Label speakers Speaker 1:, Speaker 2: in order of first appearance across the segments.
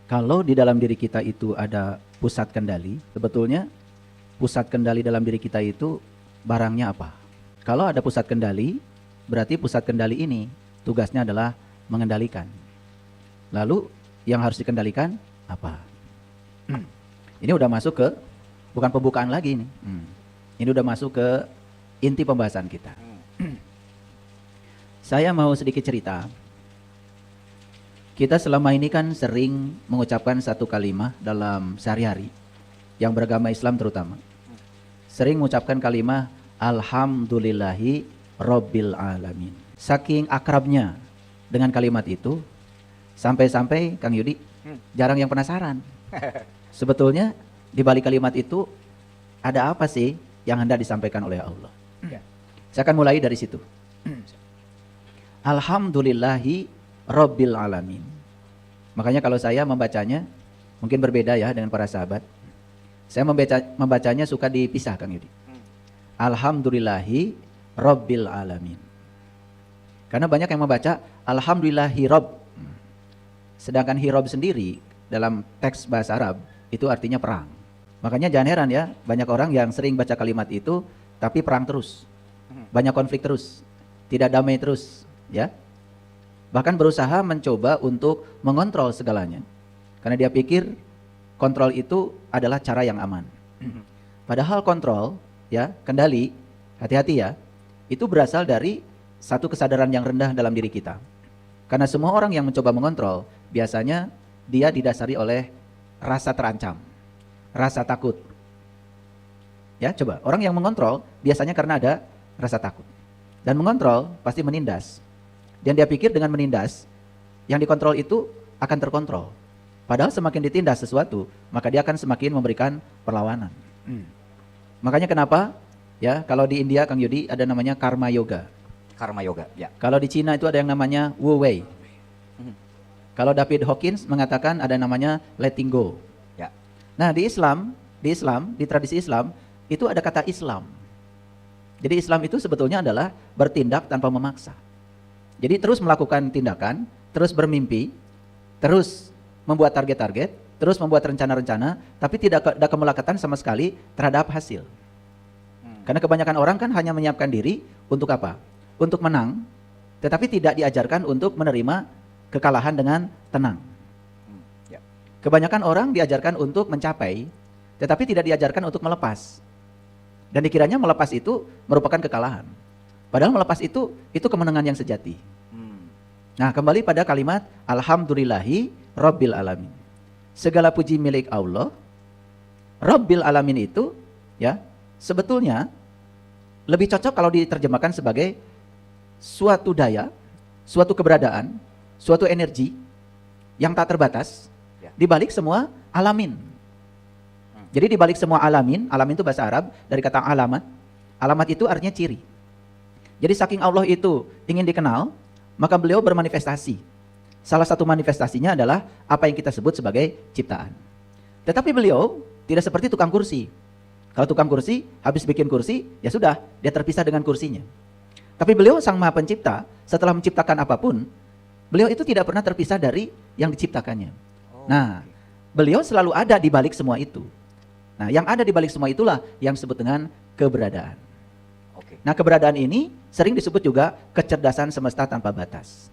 Speaker 1: Kalau di dalam diri kita itu ada pusat kendali, sebetulnya pusat kendali dalam diri kita itu barangnya apa? Kalau ada pusat kendali, berarti pusat kendali ini tugasnya adalah mengendalikan. Lalu yang harus dikendalikan apa? Ini udah masuk ke, bukan pembukaan lagi ini. Ini udah masuk ke inti pembahasan kita. Saya mau sedikit cerita. Kita selama ini kan sering mengucapkan satu kalimat dalam sehari-hari, yang beragama Islam terutama. Sering mengucapkan kalimat Alhamdulillahi Rabbil Alamin. Saking akrabnya dengan kalimat itu, sampai-sampai Kang Yudi jarang yang penasaran. Sebetulnya di balik kalimat itu ada apa sih yang hendak disampaikan oleh Allah? Saya akan mulai dari situ. Alhamdulillahi Rabbil Alamin. Makanya kalau saya membacanya mungkin berbeda ya dengan para sahabat. Saya membacanya suka dipisah, Kang Yudi. Alhamdulillahi Rabbil Alamin. Karena banyak yang membaca Alhamdulillahi Rabb. Sedangkan hirob sendiri dalam teks bahasa Arab itu artinya perang. Makanya jangan heran ya, banyak orang yang sering baca kalimat itu tapi perang terus. Banyak konflik terus, tidak damai terus, ya. Bahkan berusaha mencoba untuk mengontrol segalanya. Karena dia pikir kontrol itu adalah cara yang aman. Padahal kontrol, ya, kendali, hati-hati ya, itu berasal dari satu kesadaran yang rendah dalam diri kita. Karena semua orang yang mencoba mengontrol, biasanya dia didasari oleh rasa terancam, rasa takut. Ya, coba, orang yang mengontrol biasanya karena ada rasa takut. Dan mengontrol pasti menindas. Dan dia pikir dengan menindas, yang dikontrol itu akan terkontrol. Padahal semakin ditindas sesuatu, maka dia akan semakin memberikan perlawanan. Makanya kenapa, ya, kalau di India, Kang Yudi, ada namanya karma yoga.
Speaker 2: Karma yoga, ya.
Speaker 1: Kalau di Cina itu ada yang namanya Wu Wei. Kalau David Hawkins mengatakan ada namanya letting go.
Speaker 2: Ya.
Speaker 1: Nah, di tradisi Islam, itu ada kata Islam. Jadi Islam itu sebetulnya adalah bertindak tanpa memaksa. Jadi terus melakukan tindakan, terus bermimpi, terus membuat target-target, terus membuat rencana-rencana, tapi tidak ada kemelekatan sama sekali terhadap hasil. Karena kebanyakan orang kan hanya menyiapkan diri untuk apa? Untuk menang, tetapi tidak diajarkan untuk menerima kekalahan dengan tenang. Kebanyakan orang diajarkan untuk mencapai, tetapi tidak diajarkan untuk melepas. Dan dikiranya melepas itu merupakan kekalahan. Padahal melepas itu kemenangan yang sejati. Nah, kembali pada kalimat Alhamdulillahi Rabbil Alamin. Segala puji milik Allah. Rabbil Alamin itu, ya, sebetulnya lebih cocok kalau diterjemahkan sebagai suatu daya, suatu keberadaan, suatu energi yang tak terbatas di balik semua alamin. Jadi di balik semua alamin itu bahasa Arab dari kata alamat. Alamat itu artinya ciri. Jadi saking Allah itu ingin dikenal, maka beliau bermanifestasi. Salah satu manifestasinya adalah apa yang kita sebut sebagai ciptaan. Tetapi beliau tidak seperti tukang kursi. Kalau tukang kursi, habis bikin kursi, ya sudah, dia terpisah dengan kursinya. Tapi beliau sang maha pencipta, setelah menciptakan apapun, beliau itu tidak pernah terpisah dari yang diciptakannya. Nah, beliau selalu ada di balik semua itu. Nah, yang ada di balik semua itulah yang disebut dengan keberadaan. Nah, keberadaan ini sering disebut juga kecerdasan semesta tanpa batas.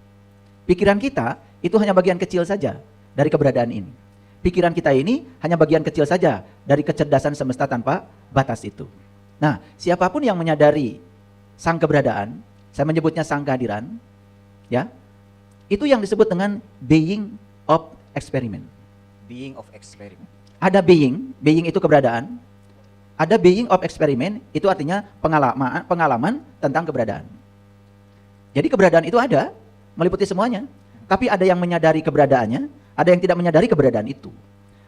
Speaker 1: Pikiran kita itu hanya bagian kecil saja dari keberadaan ini. Pikiran kita ini hanya bagian kecil saja dari kecerdasan semesta tanpa batas itu. Nah, siapapun yang menyadari sang keberadaan, saya menyebutnya sang kehadiran, ya, itu yang disebut dengan being of experiment.
Speaker 2: Being of experiment.
Speaker 1: Ada being itu keberadaan. Ada being of experiment, itu artinya pengalaman tentang keberadaan. Jadi keberadaan itu ada, meliputi semuanya. Tapi ada yang menyadari keberadaannya, ada yang tidak menyadari keberadaan itu.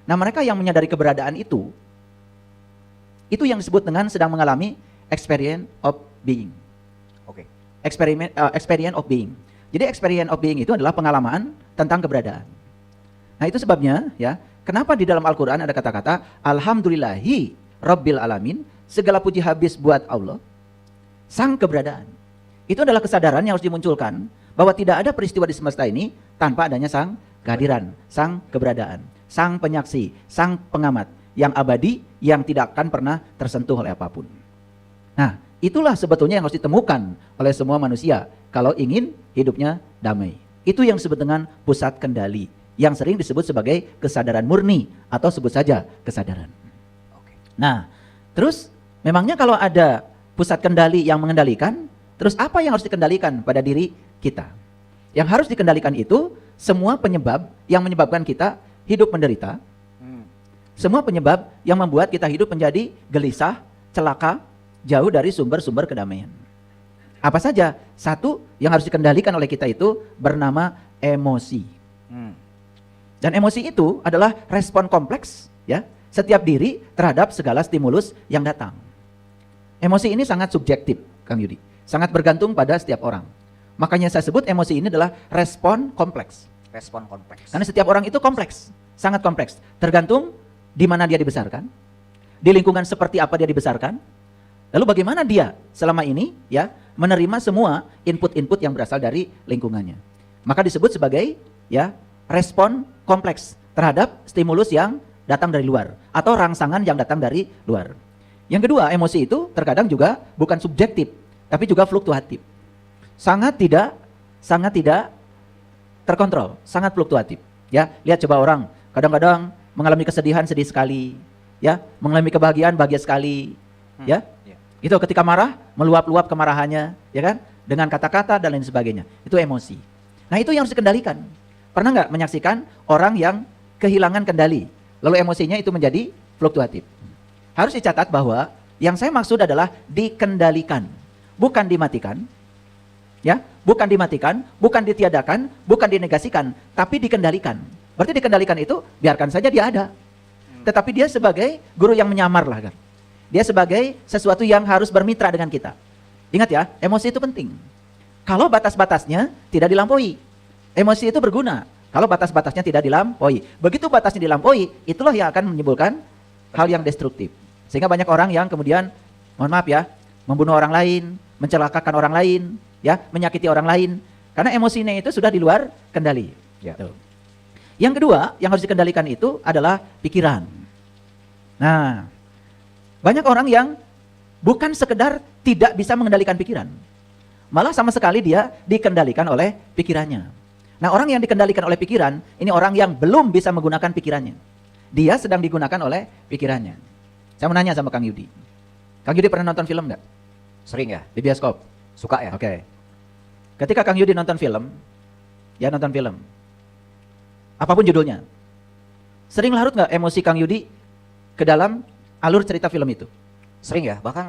Speaker 1: Nah, mereka yang menyadari keberadaan itu yang disebut dengan sedang mengalami experience of being. Experience of being. Jadi experience of being itu adalah pengalaman tentang keberadaan. Nah, itu sebabnya, ya, kenapa di dalam Al-Quran ada kata-kata Alhamdulillahi Rabbil Alamin, segala puji habis buat Allah, sang keberadaan. Itu adalah kesadaran yang harus dimunculkan bahwa tidak ada peristiwa di semesta ini tanpa adanya sang kehadiran, sang keberadaan. sang penyaksi, sang pengamat yang abadi, yang tidak akan pernah tersentuh oleh apapun. Nah, itulah sebetulnya yang harus ditemukan oleh semua manusia kalau ingin hidupnya damai. Itu yang disebut dengan pusat kendali, yang sering disebut sebagai kesadaran murni atau sebut saja kesadaran. Nah, terus memangnya kalau ada pusat kendali yang mengendalikan, terus apa yang harus dikendalikan pada diri kita? Yang harus dikendalikan itu semua penyebab yang menyebabkan kita hidup menderita, semua penyebab yang membuat kita hidup menjadi gelisah, celaka, jauh dari sumber-sumber kedamaian. Apa saja? Satu yang harus dikendalikan oleh kita itu bernama emosi. Dan emosi itu adalah respon kompleks ya setiap diri terhadap segala stimulus yang datang. Emosi ini sangat subjektif, Kang Yudi. Sangat bergantung pada setiap orang. Makanya saya sebut emosi ini adalah respon kompleks.
Speaker 2: Respon kompleks.
Speaker 1: Karena setiap orang itu kompleks, sangat kompleks. Tergantung di mana dia dibesarkan, di lingkungan seperti apa dia dibesarkan, lalu bagaimana dia selama ini ya menerima semua input-input yang berasal dari lingkungannya. Maka disebut sebagai ya respon kompleks terhadap stimulus yang datang dari luar atau rangsangan yang datang dari luar. Yang kedua, emosi itu terkadang juga bukan subjektif, tapi juga fluktuatif. Sangat tidak terkontrol, sangat fluktuatif. Ya, lihat coba orang kadang-kadang mengalami kesedihan sedih sekali, ya, mengalami kebahagiaan bahagia sekali, ya. Itu ketika marah meluap-luap kemarahannya, ya kan, dengan kata-kata dan lain sebagainya. Itu emosi. Nah, itu yang harus dikendalikan. Pernah nggak menyaksikan orang yang kehilangan kendali, lalu emosinya itu menjadi fluktuatif? Harus dicatat bahwa yang saya maksud adalah dikendalikan, bukan dimatikan. Ya, bukan dimatikan, bukan ditiadakan, bukan dinegasikan, tapi dikendalikan. Berarti dikendalikan itu biarkan saja dia ada. Tetapi dia sebagai guru yang menyamar lah kan. Dia sebagai sesuatu yang harus bermitra dengan kita. Ingat ya, emosi itu penting. Kalau batas-batasnya tidak dilampaui, emosi itu berguna. Kalau batas-batasnya tidak dilampaui, begitu batasnya dilampaui, itulah yang akan menimbulkan hal yang destruktif. Sehingga banyak orang yang kemudian, mohon maaf ya, membunuh orang lain, mencelakakan orang lain, ya, menyakiti orang lain, karena emosinya itu sudah di luar kendali.
Speaker 2: Ya.
Speaker 1: Tuh. Yang kedua, yang harus dikendalikan itu adalah pikiran. Nah, banyak orang yang bukan sekedar tidak bisa mengendalikan pikiran, malah sama sekali dia dikendalikan oleh pikirannya. Nah, orang yang dikendalikan oleh pikiran, ini orang yang belum bisa menggunakan pikirannya. Dia sedang digunakan oleh pikirannya. Saya mau nanya sama Kang Yudi. Kang Yudi pernah nonton film nggak?
Speaker 2: Sering ya?
Speaker 1: Di bioskop?
Speaker 2: Suka ya?
Speaker 1: Oke. Ketika Kang Yudi nonton film, ya nonton film, apapun judulnya, sering larut nggak emosi Kang Yudi ke dalam alur cerita film itu?
Speaker 2: Sering ya? Bahkan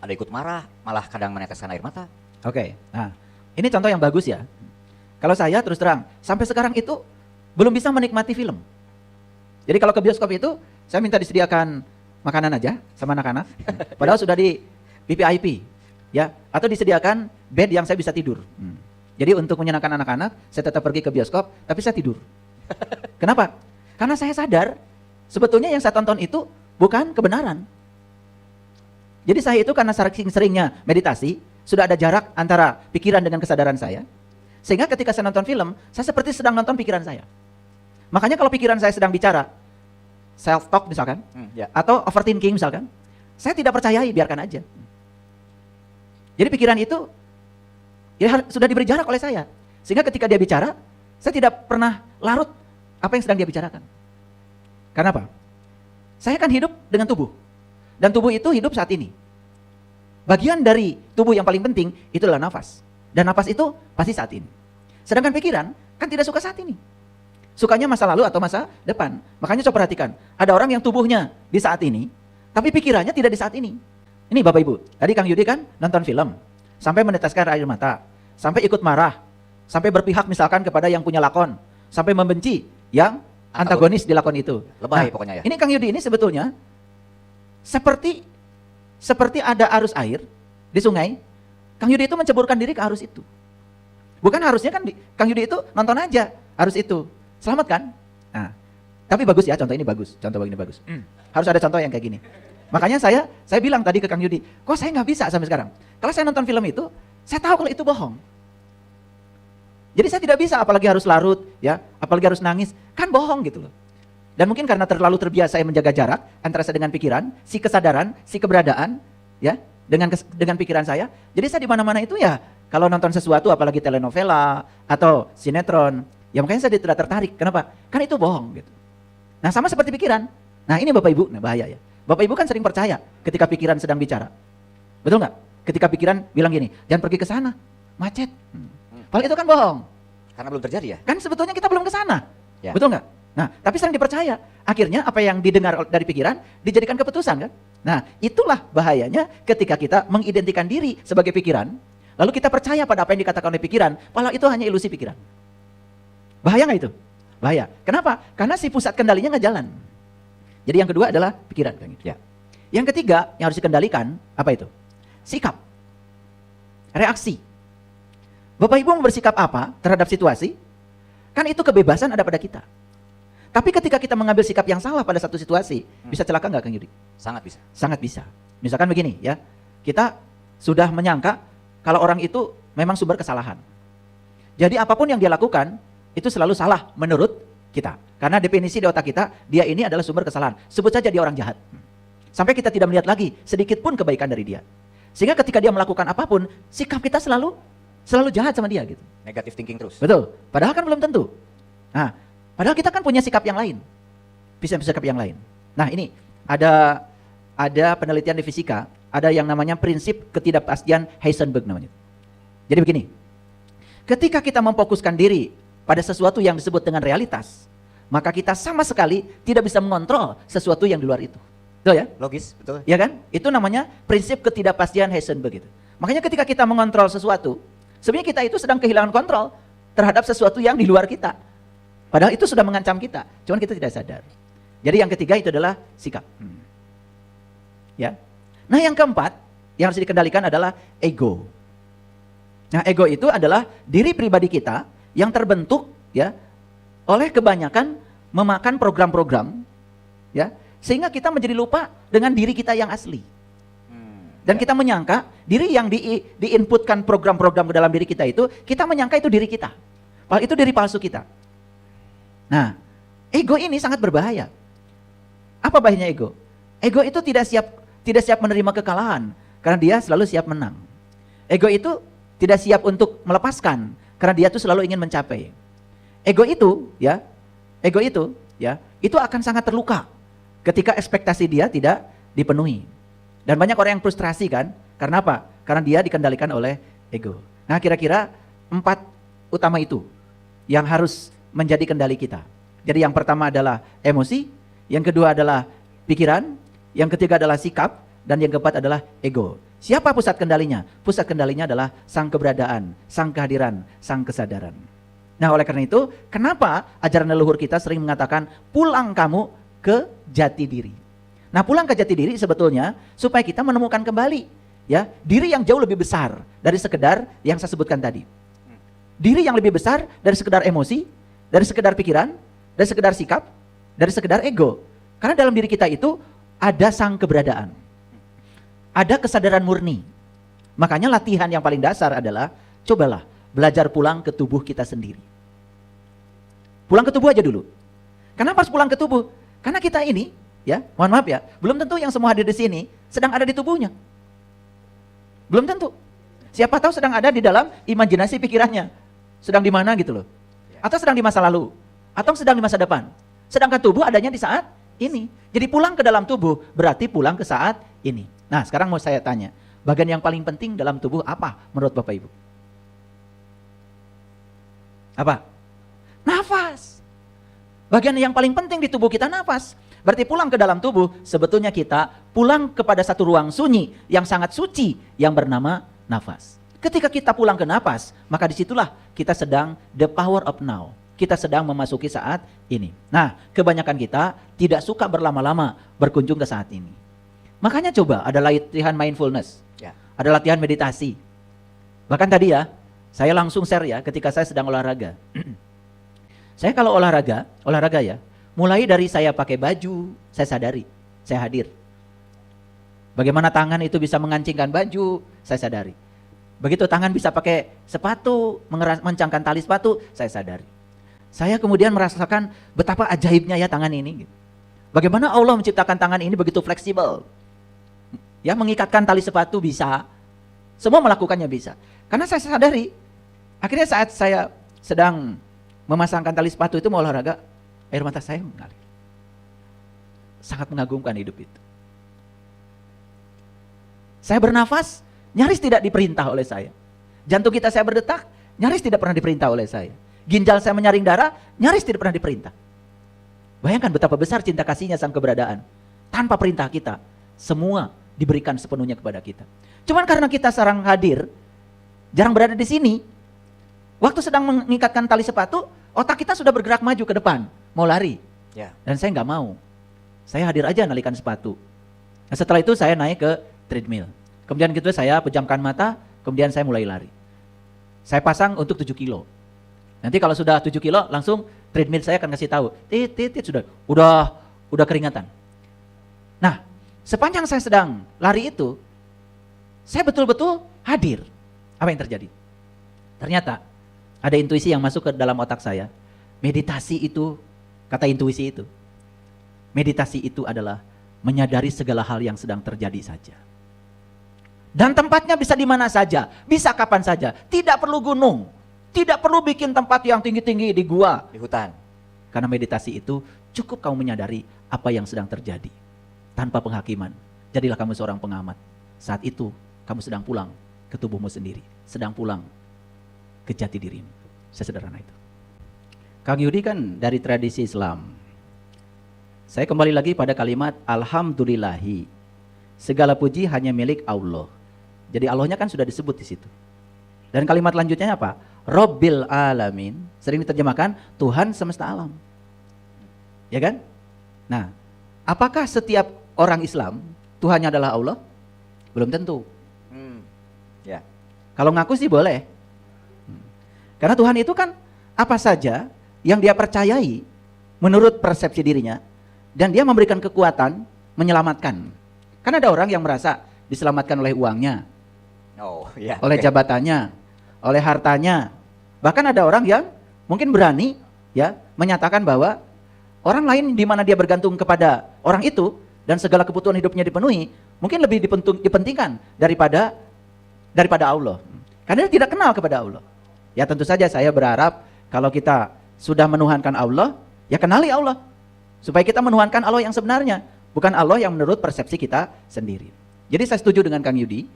Speaker 2: ada ikut marah, malah kadang meneteskan air mata.
Speaker 1: Oke. Nah, ini contoh yang bagus ya. Kalau saya terus terang, sampai sekarang itu belum bisa menikmati film. Jadi kalau ke bioskop itu, saya minta disediakan makanan aja sama anak-anak, padahal sudah di VVIP, ya, atau disediakan bed yang saya bisa tidur. Jadi untuk menyenangkan anak-anak, saya tetap pergi ke bioskop, tapi saya tidur. Kenapa? Karena saya sadar, sebetulnya yang saya tonton itu bukan kebenaran. Jadi saya itu karena sering-seringnya meditasi, sudah ada jarak antara pikiran dengan kesadaran saya, sehingga ketika saya nonton film, saya seperti sedang nonton pikiran saya. Makanya kalau pikiran saya sedang bicara, self-talk misalkan, atau overthinking misalkan, saya tidak percayai, biarkan aja. Jadi pikiran itu ya sudah diberi jarak oleh saya. Sehingga ketika dia bicara, saya tidak pernah larut apa yang sedang dia bicarakan. Karena apa? Saya kan hidup dengan tubuh. Dan tubuh itu hidup saat ini. Bagian dari tubuh yang paling penting itu adalah nafas. Dan nafas itu pasti saat ini. Sedangkan pikiran kan tidak suka saat ini. Sukanya masa lalu atau masa depan. Makanya coba perhatikan, ada orang yang tubuhnya di saat ini, tapi pikirannya tidak di saat ini. Ini Bapak Ibu, tadi Kang Yudi kan nonton film, sampai meneteskan air mata, sampai ikut marah, sampai berpihak misalkan kepada yang punya lakon, sampai membenci yang antagonis di lakon itu.
Speaker 2: Lebay pokoknya ya.
Speaker 1: Ini Kang Yudi ini sebetulnya seperti ada arus air di sungai, Kang Yudi itu menceburkan diri ke arus itu. Bukan harusnya kan Kang Yudi itu nonton aja arus itu. Selamat kan? Nah, tapi bagus ya, contoh ini bagus, contoh ini bagus. Harus ada contoh yang kayak gini. Makanya saya bilang tadi ke Kang Yudi, kok saya nggak bisa sampai sekarang? Kalau saya nonton film itu, saya tahu kalau itu bohong. Jadi saya tidak bisa, apalagi harus larut, ya, apalagi harus nangis, kan bohong gitu loh. Dan mungkin karena terlalu terbiasa menjaga jarak antara saya dengan pikiran, si kesadaran, si keberadaan, ya, dengan pikiran saya. Jadi saya di mana-mana itu ya, kalau nonton sesuatu, apalagi telenovela atau sinetron, ya makanya saya tidak tertarik. Kenapa? Kan itu bohong gitu. Nah sama seperti pikiran. Nah ini Bapak Ibu, nah bahaya ya. Bapak Ibu kan sering percaya ketika pikiran sedang bicara. Betul nggak? Ketika pikiran bilang gini, jangan pergi ke sana, macet. Padahal itu kan bohong.
Speaker 2: Karena belum terjadi ya?
Speaker 1: Kan sebetulnya kita belum ke sana.
Speaker 2: Ya.
Speaker 1: Betul nggak? Nah, tapi sering dipercaya. Akhirnya apa yang didengar dari pikiran dijadikan keputusan kan? Nah, itulah bahayanya ketika kita mengidentikan diri sebagai pikiran, lalu kita percaya pada apa yang dikatakan oleh pikiran, padahal itu hanya ilusi pikiran. Bahaya nggak itu? Bahaya. Kenapa? Karena si pusat kendalinya nggak jalan. Jadi yang kedua adalah pikiran.
Speaker 2: Ya.
Speaker 1: Yang ketiga yang harus dikendalikan, apa itu? Sikap. Reaksi. Bapak Ibu mau bersikap apa terhadap situasi? Kan itu kebebasan ada pada kita. Tapi ketika kita mengambil sikap yang salah pada satu situasi, bisa celaka nggak Kang Yudi?
Speaker 2: Sangat bisa.
Speaker 1: Sangat bisa. Misalkan begini ya, kita sudah menyangka kalau orang itu memang sumber kesalahan. Jadi apapun yang dia lakukan, itu selalu salah menurut kita. Karena definisi di otak kita, dia ini adalah sumber kesalahan. Sebut saja dia orang jahat. Sampai kita tidak melihat lagi sedikit pun kebaikan dari dia. Sehingga ketika dia melakukan apapun, sikap kita selalu jahat sama dia gitu.
Speaker 2: Negative thinking terus.
Speaker 1: Betul. Padahal kan belum tentu. Nah, padahal kita kan punya sikap yang lain. Bisa sikap yang lain. Nah, ini ada penelitian di fisika, ada yang namanya prinsip ketidakpastian Heisenberg namanya. Jadi begini. Ketika kita memfokuskan diri pada sesuatu yang disebut dengan realitas, maka kita sama sekali tidak bisa mengontrol sesuatu yang di luar itu. Betul ya?
Speaker 2: Logis, betul.
Speaker 1: Ya kan? Itu namanya prinsip ketidakpastian Heisenberg itu. Makanya ketika kita mengontrol sesuatu, sebenarnya kita itu sedang kehilangan kontrol terhadap sesuatu yang di luar kita. Padahal itu sudah mengancam kita, cuman kita tidak sadar. Jadi yang ketiga itu adalah sikap. Ya. Nah yang keempat yang harus dikendalikan adalah ego. Nah ego itu adalah diri pribadi kita yang terbentuk ya oleh kebanyakan memakan program-program, ya sehingga kita menjadi lupa dengan diri kita yang asli. Dan kita menyangka diri yang diinputkan program-program ke dalam diri kita itu, kita menyangka itu diri kita. Padahal itu diri palsu kita. Nah, ego ini sangat berbahaya. Apa bahayanya ego? Ego itu tidak siap menerima kekalahan karena dia selalu siap menang. Ego itu tidak siap untuk melepaskan karena dia tuh selalu ingin mencapai. Ego itu itu akan sangat terluka ketika ekspektasi dia tidak dipenuhi. Dan banyak orang yang frustrasi kan? Karena apa? Karena dia dikendalikan oleh ego. Nah, kira-kira 4 utama itu yang harus menjadi kendali kita. Jadi yang pertama adalah emosi, yang kedua adalah pikiran, yang ketiga adalah sikap, dan yang keempat adalah ego. Siapa pusat kendalinya? Pusat kendalinya adalah sang keberadaan, sang kehadiran, sang kesadaran. Nah oleh karena itu, kenapa ajaran leluhur kita sering mengatakan pulang kamu ke jati diri. Nah pulang ke jati diri sebetulnya supaya kita menemukan kembali ya diri yang jauh lebih besar dari sekedar yang saya sebutkan tadi. Diri yang lebih besar dari sekedar emosi, dari sekedar pikiran, dari sekedar sikap, dari sekedar ego. Karena dalam diri kita itu ada sang keberadaan. Ada kesadaran murni. Makanya latihan yang paling dasar adalah cobalah belajar pulang ke tubuh kita sendiri. Pulang ke tubuh aja dulu. Kenapa harus pulang ke tubuh? Karena kita ini, ya, mohon maaf ya, belum tentu yang semua hadir di sini sedang ada di tubuhnya. Belum tentu. Siapa tahu sedang ada di dalam imajinasi pikirannya. Sedang di mana gitu loh. Atau sedang di masa lalu, atau sedang di masa depan. Sedangkan tubuh adanya di saat ini. Jadi pulang ke dalam tubuh berarti pulang ke saat ini. Nah sekarang mau saya tanya, bagian yang paling penting dalam tubuh apa menurut Bapak Ibu? Apa? Nafas. Bagian yang paling penting di tubuh kita nafas. Berarti pulang ke dalam tubuh sebetulnya kita pulang kepada satu ruang sunyi yang sangat suci yang bernama nafas. Ketika kita pulang ke nafas, maka disitulah kita sedang the power of now. Kita sedang memasuki saat ini. Nah, kebanyakan kita tidak suka berlama-lama berkunjung ke saat ini. Makanya coba ada latihan mindfulness,
Speaker 2: Ya.
Speaker 1: ada latihan meditasi. Bahkan tadi ya, saya langsung share ya ketika saya sedang olahraga. Saya kalau olahraga ya, mulai dari saya pakai baju, saya sadari, saya hadir. Bagaimana tangan itu bisa mengancingkan baju, saya sadari. Begitu tangan bisa pakai sepatu, mencangkan tali sepatu, saya sadari. Saya kemudian merasakan betapa ajaibnya ya tangan ini. Gitu. Bagaimana Allah menciptakan tangan ini begitu fleksibel. Ya, mengikatkan tali sepatu bisa. Semua melakukannya bisa. Karena saya sadari, akhirnya saat saya sedang memasangkan tali sepatu itu mau olahraga, air mata saya mengalir. Sangat mengagumkan hidup itu. Saya bernafas, nyaris tidak diperintah oleh saya. Jantung kita saya berdetak, nyaris tidak pernah diperintah oleh saya. Ginjal saya menyaring darah, nyaris tidak pernah diperintah. Bayangkan betapa besar cinta kasihnya sang keberadaan. Tanpa perintah kita, semua diberikan sepenuhnya kepada kita. Cuman karena kita sarang hadir, jarang berada di sini. Waktu sedang mengikatkan tali sepatu, otak kita sudah bergerak maju ke depan, mau lari.
Speaker 2: Ya.
Speaker 1: Dan saya nggak mau. Saya hadir aja nalikan sepatu. Nah, setelah itu saya naik ke treadmill. Kemudian gitu saya pejamkan mata, kemudian saya mulai lari. Saya pasang untuk 7 kilo. Nanti kalau sudah 7 kilo, langsung treadmill saya akan kasih tahu, tit sudah, udah keringatan. Nah, sepanjang saya sedang lari itu, saya betul-betul hadir. Apa yang terjadi? Ternyata ada intuisi yang masuk ke dalam otak saya. Meditasi itu, kata intuisi itu, meditasi itu adalah menyadari segala hal yang sedang terjadi saja. Dan tempatnya bisa di mana saja, bisa kapan saja. Tidak perlu gunung, tidak perlu bikin tempat yang tinggi-tinggi di gua,
Speaker 2: Di hutan.
Speaker 1: karena meditasi itu cukup kamu menyadari apa yang sedang terjadi. Tanpa penghakiman, jadilah kamu seorang pengamat. Saat itu kamu sedang pulang ke tubuhmu sendiri, sedang pulang ke jati dirimu. Sesederhana itu. Kang Yudi kan dari tradisi Islam. Saya kembali lagi pada kalimat alhamdulillahi. Segala puji hanya milik Allah. Jadi Allahnya kan sudah disebut di situ. Dan kalimat lanjutnya apa? Robbil alamin. Sering diterjemahkan Tuhan semesta alam. Ya kan? Nah, apakah setiap orang Islam Tuhannya adalah Allah? Belum tentu.
Speaker 2: Ya.
Speaker 1: Kalau ngaku sih boleh. Karena Tuhan itu kan apa saja yang dia percayai menurut persepsi dirinya, dan dia memberikan kekuatan menyelamatkan. Kan ada orang yang merasa diselamatkan oleh uangnya,
Speaker 2: Oh, ya.
Speaker 1: oleh
Speaker 2: Oke.
Speaker 1: jabatannya, oleh hartanya. Bahkan ada orang yang mungkin berani ya menyatakan bahwa orang lain di mana dia bergantung kepada orang itu dan segala kebutuhan hidupnya dipenuhi, mungkin lebih dipentingkan daripada Allah. Karena dia tidak kenal kepada Allah. Ya tentu saja saya berharap kalau kita sudah menuhankan Allah, ya kenali Allah. Supaya kita menuhankan Allah yang sebenarnya, bukan Allah yang menurut persepsi kita sendiri. Jadi saya setuju dengan Kang Yudi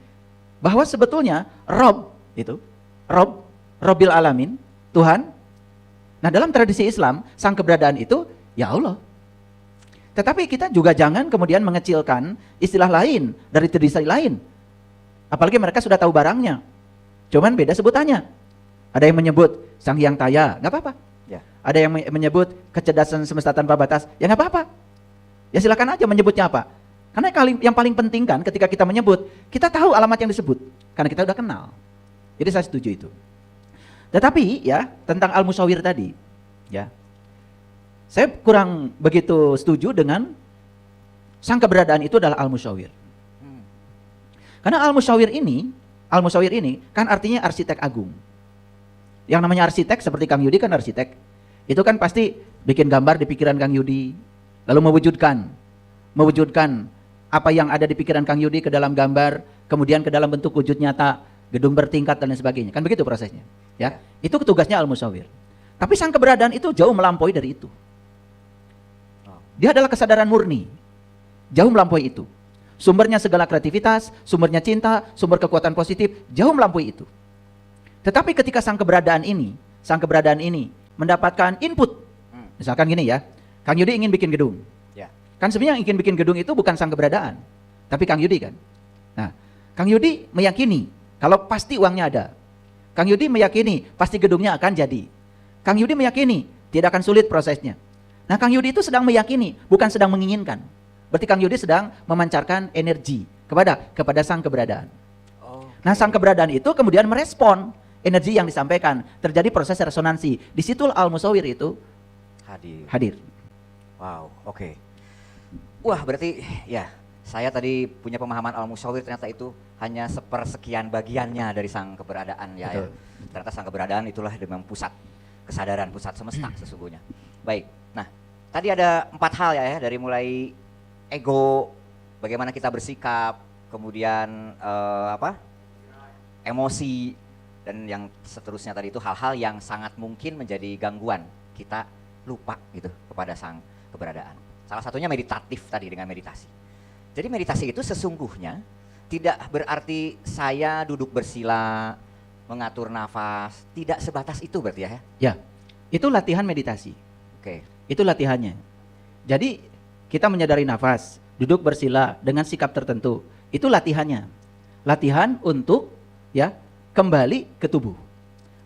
Speaker 1: bahwa sebetulnya Rob itu, Robbil Alamin, Tuhan. Nah, dalam tradisi Islam, sang keberadaan itu ya Allah. Tetapi kita juga jangan kemudian mengecilkan istilah lain dari tradisi lain. Apalagi mereka sudah tahu barangnya. Cuman beda sebutannya. Ada yang menyebut Sang Hyang Taya, nggak apa-apa.
Speaker 2: Ya.
Speaker 1: Ada yang menyebut kecerdasan semesta tanpa batas, ya nggak apa-apa. Ya silakan aja menyebutnya apa. Karena yang paling penting kan ketika kita menyebut, kita tahu alamat yang disebut. Karena kita udah kenal. Jadi saya setuju itu. Tetapi ya tentang Al-Musawwir tadi, ya saya kurang begitu setuju dengan sang keberadaan itu adalah Al-Musawwir. Karena Al-Musawwir ini kan artinya arsitek agung. Yang namanya arsitek seperti Kang Yudi kan arsitek. Itu kan pasti bikin gambar di pikiran Kang Yudi, lalu mewujudkan apa yang ada di pikiran Kang Yudi ke dalam gambar, kemudian ke dalam bentuk wujud nyata, gedung bertingkat dan lain sebagainya. Kan begitu prosesnya, ya. Itu tugasnya Al-Musawwir. Tapi sang keberadaan itu jauh melampaui dari itu. Dia adalah kesadaran murni. Jauh melampaui itu. Sumbernya segala kreativitas, sumbernya cinta, sumber kekuatan positif, jauh melampaui itu. Tetapi ketika sang keberadaan ini mendapatkan input, misalkan gini ya, Kang Yudi ingin bikin gedung.
Speaker 2: Ya.
Speaker 1: Kan sebenarnya yang ingin bikin gedung itu bukan sang keberadaan, tapi Kang Yudi kan. Nah, Kang Yudi meyakini kalau pasti uangnya ada. Kang Yudi meyakini pasti gedungnya akan jadi. Kang Yudi meyakini tidak akan sulit prosesnya. Nah, Kang Yudi itu sedang meyakini, bukan sedang menginginkan. Berarti Kang Yudi sedang memancarkan energi kepada sang keberadaan. Nah, sang keberadaan itu kemudian merespon energi yang disampaikan, terjadi proses resonansi. Di situ Al-Musawwir itu hadir.
Speaker 2: Wow, oke. Wah, berarti ya saya tadi punya pemahaman Al-Musawwir ternyata itu hanya sepersekian bagiannya dari sang keberadaan ya.
Speaker 1: Betul.
Speaker 2: Ternyata sang keberadaan itulah yang pusat. kesadaran pusat semesta sesungguhnya. Baik, nah tadi ada 4 hal ya, dari mulai ego, bagaimana kita bersikap, kemudian emosi, dan yang seterusnya tadi itu hal-hal yang sangat mungkin menjadi gangguan kita lupa gitu kepada sang keberadaan. Salah satunya meditatif tadi dengan meditasi. Jadi meditasi itu sesungguhnya tidak berarti saya duduk bersila, mengatur nafas, tidak sebatas itu berarti ya?
Speaker 1: Ya, itu latihan meditasi.
Speaker 2: Oke.
Speaker 1: Itu latihannya. Jadi kita menyadari nafas, duduk bersila dengan sikap tertentu. Itu latihannya. Latihan untuk ya kembali ke tubuh.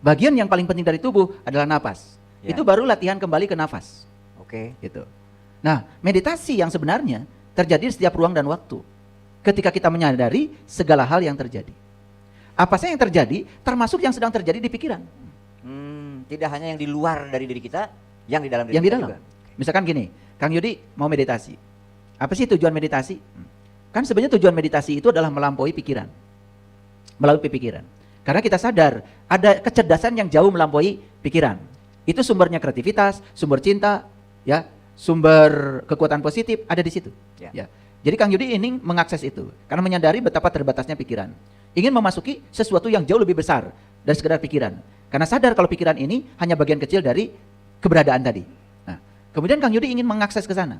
Speaker 1: Bagian yang paling penting dari tubuh adalah nafas.
Speaker 2: Ya.
Speaker 1: Itu baru latihan kembali ke nafas.
Speaker 2: Oke.
Speaker 1: Gitu. Nah, meditasi yang sebenarnya terjadi di setiap ruang dan waktu. Ketika kita menyadari segala hal yang terjadi. Apa saja yang terjadi, termasuk yang sedang terjadi di pikiran.
Speaker 2: Tidak hanya yang di luar dari diri kita, yang di dalam diri
Speaker 1: Yang di
Speaker 2: kita
Speaker 1: dalam.
Speaker 2: juga.
Speaker 1: Misalkan gini, Kang Yudi mau meditasi. Apa sih tujuan meditasi? Kan sebenarnya tujuan meditasi itu adalah melampaui pikiran. Melalui pikiran. Karena kita sadar ada kecerdasan yang jauh melampaui pikiran. Itu sumbernya kreativitas, sumber cinta, ya, sumber kekuatan positif ada di situ.
Speaker 2: Ya.
Speaker 1: Ya. Jadi Kang Yudi ingin mengakses itu karena menyadari betapa terbatasnya pikiran. Ingin memasuki sesuatu yang jauh lebih besar dari sekedar pikiran. Karena sadar kalau pikiran ini hanya bagian kecil dari keberadaan tadi. Nah, kemudian Kang Yudi ingin mengakses ke sana.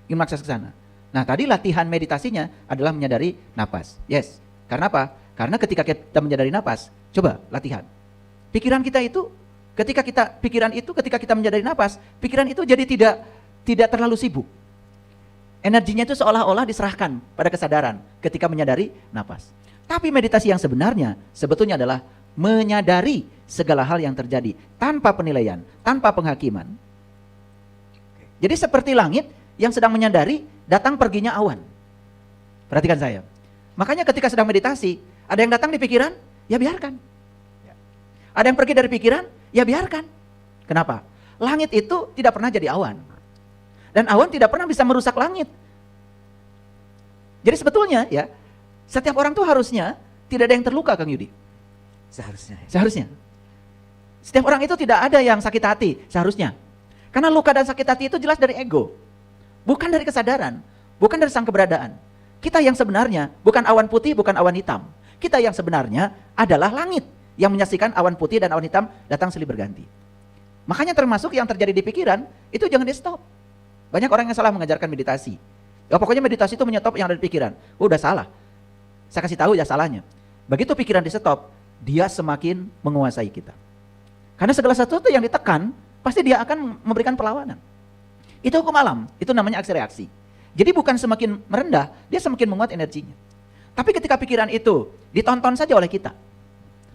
Speaker 1: Ingin mengakses ke sana. Nah, tadi latihan meditasinya adalah menyadari napas. Yes. Karena apa? Karena ketika kita menyadari napas, coba latihan. Pikiran kita itu ketika kita menyadari napas, pikiran itu jadi tidak terlalu sibuk. Energinya itu seolah-olah diserahkan pada kesadaran ketika menyadari napas. Tapi meditasi yang sebenarnya sebetulnya adalah menyadari segala hal yang terjadi tanpa penilaian, tanpa penghakiman. Jadi seperti langit yang sedang menyadari datang perginya awan. Perhatikan saya. Makanya ketika sedang meditasi, ada yang datang di pikiran, ya biarkan. Ada yang pergi dari pikiran, ya biarkan. Kenapa? Langit itu tidak pernah jadi awan. Dan awan tidak pernah bisa merusak langit. Jadi sebetulnya ya, setiap orang tuh harusnya tidak ada yang terluka, Kang Yudi.
Speaker 2: Seharusnya.
Speaker 1: Seharusnya. Setiap orang itu tidak ada yang sakit hati, seharusnya. Karena luka dan sakit hati itu jelas dari ego. Bukan dari kesadaran, bukan dari sang keberadaan. Kita yang sebenarnya bukan awan putih, bukan awan hitam. Kita yang sebenarnya adalah langit yang menyaksikan awan putih dan awan hitam datang silih berganti. Makanya termasuk yang terjadi di pikiran, itu jangan di stop. Banyak orang yang salah mengajarkan meditasi. Ya, pokoknya meditasi itu menyetop yang ada di pikiran. Udah salah. Saya kasih tahu ya salahnya. Begitu pikiran di stop, dia semakin menguasai kita. Karena segala sesuatu yang ditekan, pasti dia akan memberikan perlawanan. Itu hukum alam, itu namanya aksi reaksi. Jadi bukan semakin merendah, dia semakin menguat energinya. Tapi ketika pikiran itu ditonton saja oleh kita,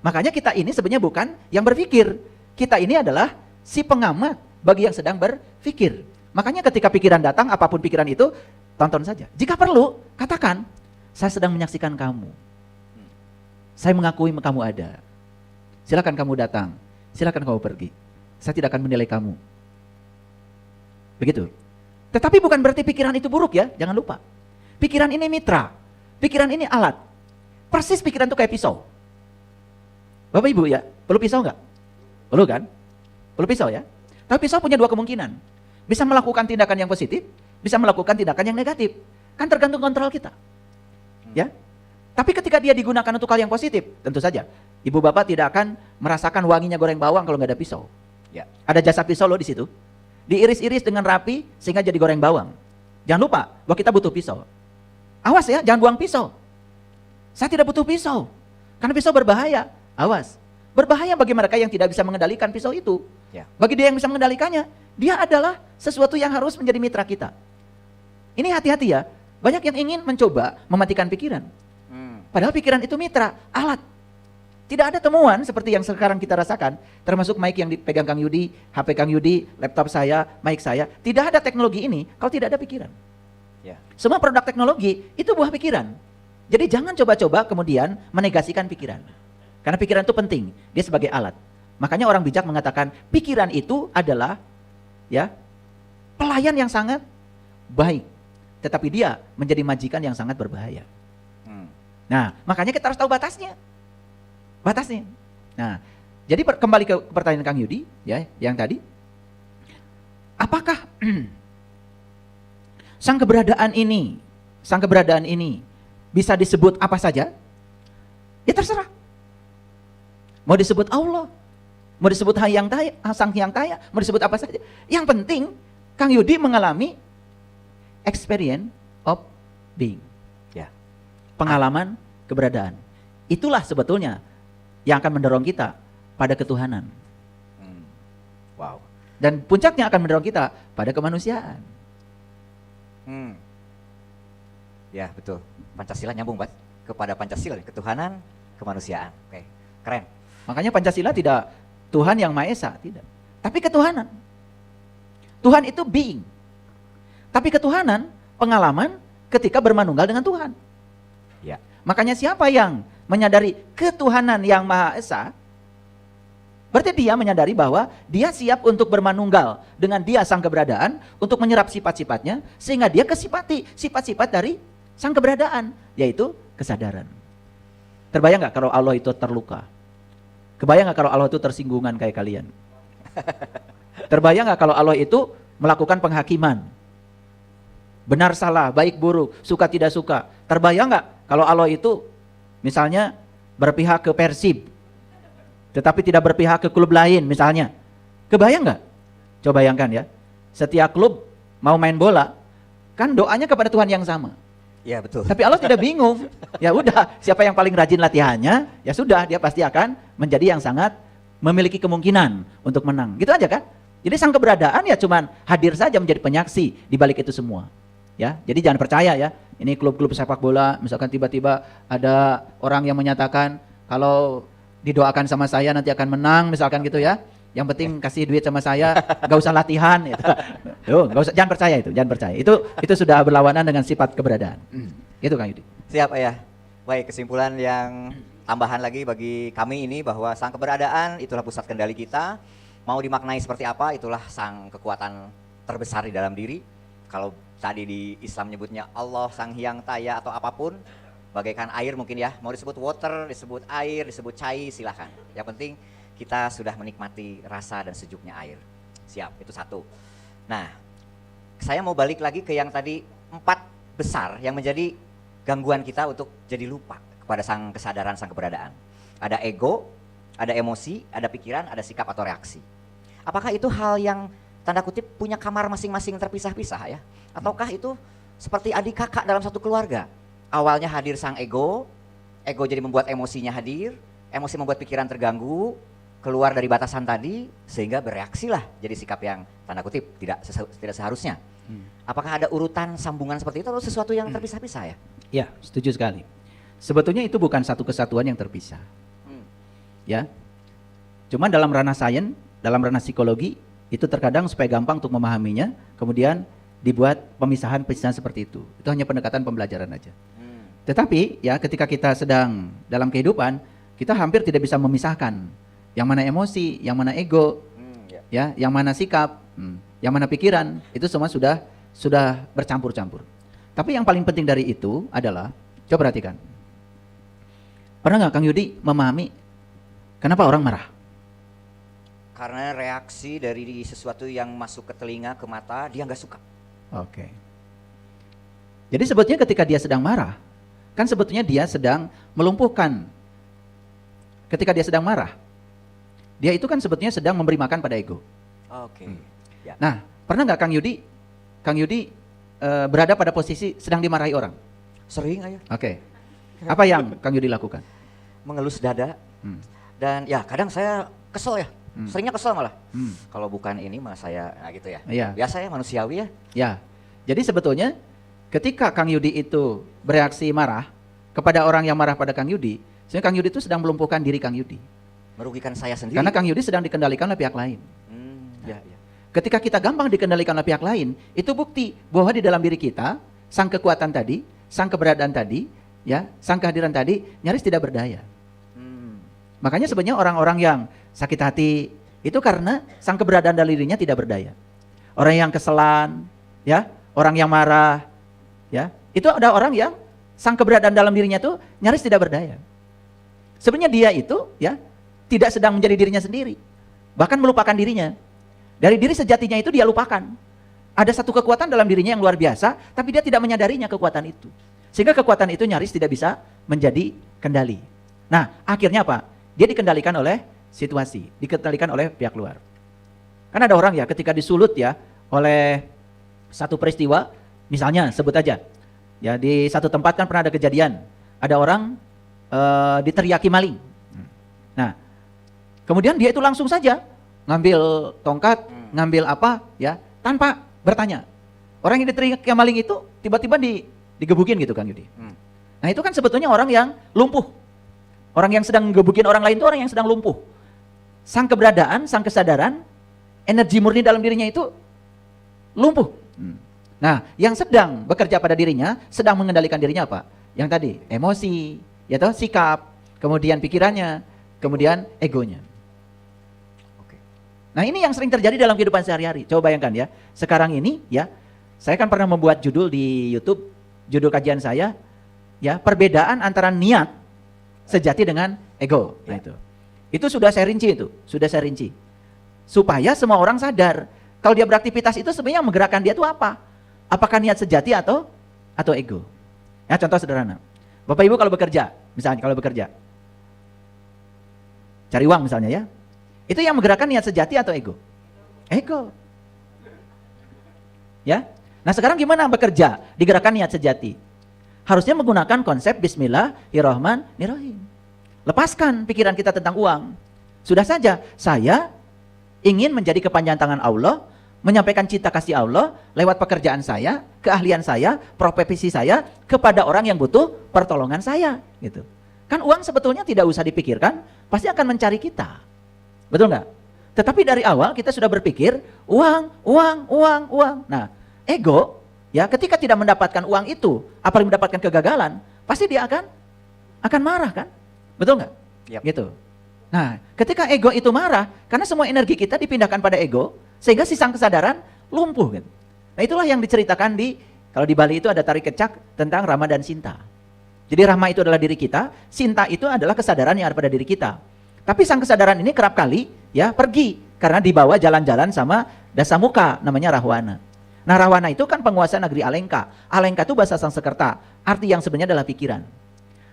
Speaker 1: makanya kita ini sebenarnya bukan yang berpikir. Kita ini adalah si pengamat bagi yang sedang berpikir. Makanya ketika pikiran datang, apapun pikiran itu, tonton saja. Jika perlu, katakan, saya sedang menyaksikan kamu. Saya mengakui kamu ada. Silakan kamu datang, silakan kamu pergi. Saya tidak akan menilai kamu. Begitu. Tetapi bukan berarti pikiran itu buruk ya, jangan lupa. Pikiran ini mitra, pikiran ini alat. Persis pikiran itu kayak pisau. Bapak Ibu ya, perlu pisau nggak? Perlu kan? Perlu pisau ya. Tapi pisau punya dua kemungkinan. Bisa melakukan tindakan yang positif, bisa melakukan tindakan yang negatif. Kan tergantung kontrol kita. Ya. Tapi ketika dia digunakan untuk hal yang positif, tentu saja ibu bapak tidak akan merasakan wanginya goreng bawang kalau nggak ada pisau.
Speaker 2: Ya.
Speaker 1: Ada jasa pisau loh di situ. Diiris-iris dengan rapi sehingga jadi goreng bawang. Jangan lupa bahwa kita butuh pisau. Awas ya, jangan buang pisau. Saya tidak butuh pisau. Karena pisau berbahaya. Awas. Berbahaya bagi mereka yang tidak bisa mengendalikan pisau itu.
Speaker 2: Ya.
Speaker 1: Bagi dia yang bisa mengendalikannya, dia adalah sesuatu yang harus menjadi mitra kita. Ini hati-hati ya. Banyak yang ingin mencoba mematikan pikiran. Padahal pikiran itu mitra, alat. Tidak ada temuan seperti yang sekarang kita rasakan, termasuk mic yang dipegang Kang Yudi, HP Kang Yudi, laptop saya, mic saya. Tidak ada teknologi ini kalau tidak ada pikiran.
Speaker 2: Ya.
Speaker 1: Semua produk teknologi itu buah pikiran. Jadi jangan coba-coba kemudian menegasikan pikiran. Karena pikiran itu penting, dia sebagai alat. Makanya orang bijak mengatakan pikiran itu adalah ya pelayan yang sangat baik, tetapi dia menjadi majikan yang sangat berbahaya. Nah, makanya kita harus tahu batasnya. Batasnya. Nah, Jadi kembali ke pertanyaan Kang Yudi, ya, yang tadi, apakah sang keberadaan ini bisa disebut apa saja? Ya terserah. Mau disebut Allah, mau disebut Sang Hyang Taya, mau disebut apa saja. Yang penting Kang Yudi mengalami experience of being.
Speaker 2: Ya.
Speaker 1: Pengalaman keberadaan. Itulah sebetulnya yang akan mendorong kita pada ketuhanan.
Speaker 2: Wow.
Speaker 1: Dan puncaknya akan mendorong kita pada kemanusiaan.
Speaker 2: Ya betul. Pancasila nyambung banget kepada Pancasila, ketuhanan, kemanusiaan. Oke, keren.
Speaker 1: Makanya Pancasila tidak Tuhan yang Maha Esa, tidak. Tapi ketuhanan. Tuhan itu being. Tapi ketuhanan, pengalaman ketika bermanunggal dengan Tuhan.
Speaker 2: Ya.
Speaker 1: Makanya siapa yang menyadari ketuhanan yang Maha Esa, berarti dia menyadari bahwa dia siap untuk bermanunggal dengan dia sang keberadaan, untuk menyerap sifat-sifatnya, sehingga dia kesipati sifat-sifat dari sang keberadaan, yaitu kesadaran. Terbayang nggak kalau Allah itu terluka? Kebayang nggak kalau Allah itu tersinggungan kayak kalian? Terbayang nggak kalau Allah itu melakukan penghakiman? Benar salah, baik buruk, suka tidak suka. Terbayang nggak kalau Allah itu misalnya berpihak ke Persib, tetapi tidak berpihak ke klub lain misalnya? Kebayang nggak? Coba bayangkan ya, setiap klub mau main bola, kan doanya kepada Tuhan yang sama.
Speaker 2: Ya betul.
Speaker 1: Tapi Allah tidak bingung. Ya udah, siapa yang paling rajin latihannya, ya sudah, dia pasti akan menjadi yang sangat memiliki kemungkinan untuk menang. Gitu aja kan? Jadi sang keberadaan ya cuman hadir saja menjadi penyaksi di balik itu semua. Ya, jadi jangan percaya ya. Ini klub-klub sepak bola, misalkan tiba-tiba ada orang yang menyatakan kalau didoakan sama saya nanti akan menang, misalkan gitu ya. Yang penting kasih duit sama saya, gak usah latihan. Gitu. Gak usah, jangan percaya itu, jangan percaya. Itu sudah berlawanan dengan sifat keberadaan. Itu Kang Yudi.
Speaker 2: Siap Ayah. Baik, kesimpulan yang tambahan lagi bagi kami ini bahwa sang keberadaan itulah pusat kendali kita. Mau dimaknai seperti apa, itulah sang kekuatan terbesar di dalam diri. Kalau tadi di Islam nyebutnya Allah, Sang Hyang Taya atau apapun, bagaikan air mungkin ya. Mau disebut water, disebut air, disebut cai, silahkan. Yang penting kita sudah menikmati rasa dan sejuknya air. Siap, itu satu. Nah, saya mau balik lagi ke yang tadi 4 besar yang menjadi gangguan kita untuk jadi lupa kepada sang kesadaran, sang keberadaan. Ada ego, ada emosi, ada pikiran, ada sikap atau reaksi. Apakah itu hal yang tanda kutip punya kamar masing-masing terpisah-pisah ya? Ataukah itu seperti adik kakak dalam satu keluarga? Awalnya hadir sang ego jadi membuat emosinya hadir, emosi membuat pikiran terganggu, keluar dari batasan tadi sehingga bereaksilah jadi sikap yang tanda kutip tidak seharusnya. Apakah ada urutan sambungan seperti itu atau sesuatu yang terpisah-pisah ya?
Speaker 1: Ya, setuju sekali. Sebetulnya itu bukan satu kesatuan yang terpisah. Ya. Cuman dalam ranah sains, dalam ranah psikologi itu terkadang supaya gampang untuk memahaminya, kemudian dibuat pemisahan-pemisahan seperti itu. Itu hanya pendekatan pembelajaran aja. Tetapi ya ketika kita sedang dalam kehidupan, kita hampir tidak bisa memisahkan yang mana emosi, yang mana ego, ya, yang mana sikap, yang mana pikiran, itu semua sudah bercampur-campur. Tapi yang paling penting dari itu adalah, coba perhatikan. Pernah nggak Kang Yudi memahami kenapa orang marah?
Speaker 2: Karena reaksi dari sesuatu yang masuk ke telinga, ke mata, dia nggak suka.
Speaker 1: Oke. Jadi sebetulnya ketika dia sedang marah, kan sebetulnya dia sedang melumpuhkan. Ketika dia sedang marah, dia itu kan sebetulnya sedang memberi makan pada ego.
Speaker 2: Oke. Ya.
Speaker 1: Nah, pernah nggak Kang Yudi berada pada posisi sedang dimarahi orang?
Speaker 2: Sering Ayah.
Speaker 1: Oke. Apa yang Kang Yudi lakukan?
Speaker 2: Mengelus dada. Dan ya kadang saya kesel ya. Seringnya kesel malah. Kalau bukan ini malah saya, nah gitu ya.
Speaker 1: Iya.
Speaker 2: Biasa ya manusiawi ya.
Speaker 1: Ya. Jadi sebetulnya ketika Kang Yudi itu bereaksi marah kepada orang yang marah pada Kang Yudi, sebenarnya Kang Yudi itu sedang melumpuhkan diri Kang Yudi.
Speaker 2: Merugikan saya sendiri.
Speaker 1: Karena Kang Yudi sedang dikendalikan oleh pihak lain.
Speaker 2: Ya, ya.
Speaker 1: Ketika kita gampang dikendalikan oleh pihak lain, itu bukti bahwa di dalam diri kita, sang kekuatan tadi, sang keberadaan tadi, ya, sang kehadiran tadi nyaris tidak berdaya. Makanya sebenarnya orang-orang yang sakit hati itu karena sang keberadaan dalam dirinya tidak berdaya. Orang yang keselan, ya, orang yang marah, ya, itu ada orang yang sang keberadaan dalam dirinya itu nyaris tidak berdaya. Sebenarnya dia itu, ya, tidak sedang menjadi dirinya sendiri. Bahkan melupakan dirinya. Dari diri sejatinya itu dia lupakan. Ada satu kekuatan dalam dirinya yang luar biasa, tapi dia tidak menyadarinya kekuatan itu. Sehingga kekuatan itu nyaris tidak bisa menjadi kendali. Nah, akhirnya apa? Dia dikendalikan oleh situasi, dikendalikan oleh pihak luar. Kan ada orang ya ketika disulut ya oleh satu peristiwa, misalnya sebut aja, ya di satu tempat kan pernah ada kejadian, ada orang diteriaki maling. Nah, kemudian dia itu langsung saja ngambil tongkat, ngambil apa ya, tanpa bertanya. Orang yang diteriaki maling itu tiba-tiba digebukin gitu Kang Yudi. Nah itu kan sebetulnya orang yang lumpuh. Orang yang sedang gebukin orang lain itu orang yang sedang lumpuh. Sang keberadaan, sang kesadaran, energi murni dalam dirinya itu lumpuh. Nah, yang sedang bekerja pada dirinya, sedang mengendalikan dirinya apa? Yang tadi, emosi, ya toh, sikap, kemudian pikirannya, kemudian egonya. Oke. Nah, ini yang sering terjadi dalam kehidupan sehari-hari. Coba bayangkan ya, sekarang ini ya, saya kan pernah membuat judul di YouTube, judul kajian saya, ya, perbedaan antara niat sejati dengan ego. Nah itu sudah saya rinci itu, sudah saya rinci. Supaya semua orang sadar kalau dia beraktivitas itu sebenarnya yang menggerakkan dia itu apa? Apakah niat sejati atau ego? Ya, contoh sederhana. Bapak Ibu kalau bekerja, misalnya kalau bekerja, cari uang misalnya ya, itu yang menggerakkan niat sejati atau ego? Ego. Ya. Nah sekarang gimana bekerja digerakkan niat sejati? Harusnya menggunakan konsep Bismillahirrahmanirrahim. Lepaskan pikiran kita tentang uang. Sudah saja, saya ingin menjadi kepanjangan tangan Allah, menyampaikan cinta kasih Allah lewat pekerjaan saya, keahlian saya, profesi saya kepada orang yang butuh pertolongan saya. Gitu. Kan uang sebetulnya tidak usah dipikirkan, pasti akan mencari kita. Betul nggak? Tetapi dari awal kita sudah berpikir uang. Nah, ego ya ketika tidak mendapatkan uang itu, apalagi mendapatkan kegagalan, pasti dia akan marah kan? Betul nggak?
Speaker 2: Yep.
Speaker 1: Gitu. Nah, ketika ego itu marah, karena semua energi kita dipindahkan pada ego, sehingga si sang kesadaran lumpuh gitu. Nah, itulah yang diceritakan kalau di Bali itu ada tari kecak tentang Rama dan Sinta. Jadi Rama itu adalah diri kita, Sinta itu adalah kesadaran yang ada pada diri kita. Tapi sang kesadaran ini kerap kali ya pergi karena dibawa jalan-jalan sama Dasamuka namanya Rahwana. Nah, Rahwana itu kan penguasa negeri Alengka. Alengka itu bahasa Sanskerta, arti yang sebenarnya adalah pikiran.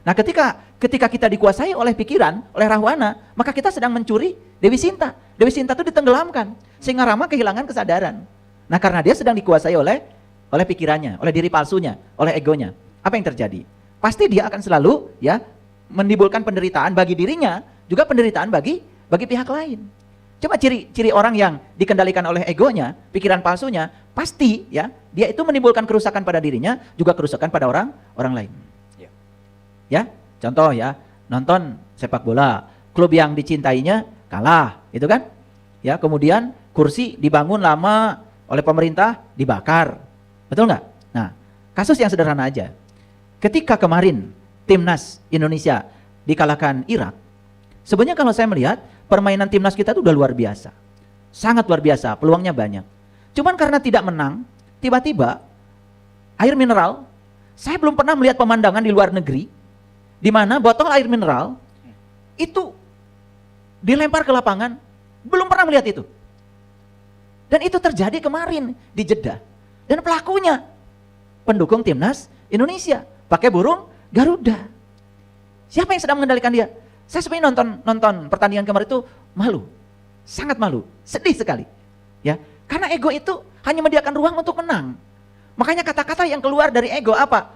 Speaker 1: Nah, ketika kita dikuasai oleh pikiran, oleh Rahwana, maka kita sedang mencuri Dewi Sinta. Dewi Sinta itu ditenggelamkan, sehingga Rama kehilangan kesadaran. Nah, karena dia sedang dikuasai oleh pikirannya, oleh diri palsunya, oleh egonya. Apa yang terjadi? Pasti dia akan selalu ya menimbulkan penderitaan bagi dirinya, juga penderitaan bagi pihak lain. Coba ciri orang yang dikendalikan oleh egonya, pikiran palsunya, pasti ya dia itu menimbulkan kerusakan pada dirinya, juga kerusakan pada orang lain. Ya, contoh ya, nonton sepak bola, klub yang dicintainya kalah, itu kan? Ya, kemudian kursi dibangun lama oleh pemerintah dibakar, betul nggak? Nah, kasus yang sederhana aja. Ketika kemarin timnas Indonesia dikalahkan Irak, sebenarnya kalau saya melihat permainan timnas kita itu udah luar biasa, sangat luar biasa, peluangnya banyak. Cuman karena tidak menang, tiba-tiba air mineral, saya belum pernah melihat pemandangan di luar negeri di mana botol air mineral itu dilempar ke lapangan, belum pernah melihat itu. Dan itu terjadi kemarin di Jeddah. Dan pelakunya pendukung timnas Indonesia, pakai burung Garuda. Siapa yang sedang mengendalikan dia? Saya sebenarnya nonton pertandingan kemarin itu malu, sangat malu, sedih sekali. Ya, karena ego itu hanya menyediakan ruang untuk menang. Makanya kata-kata yang keluar dari ego apa?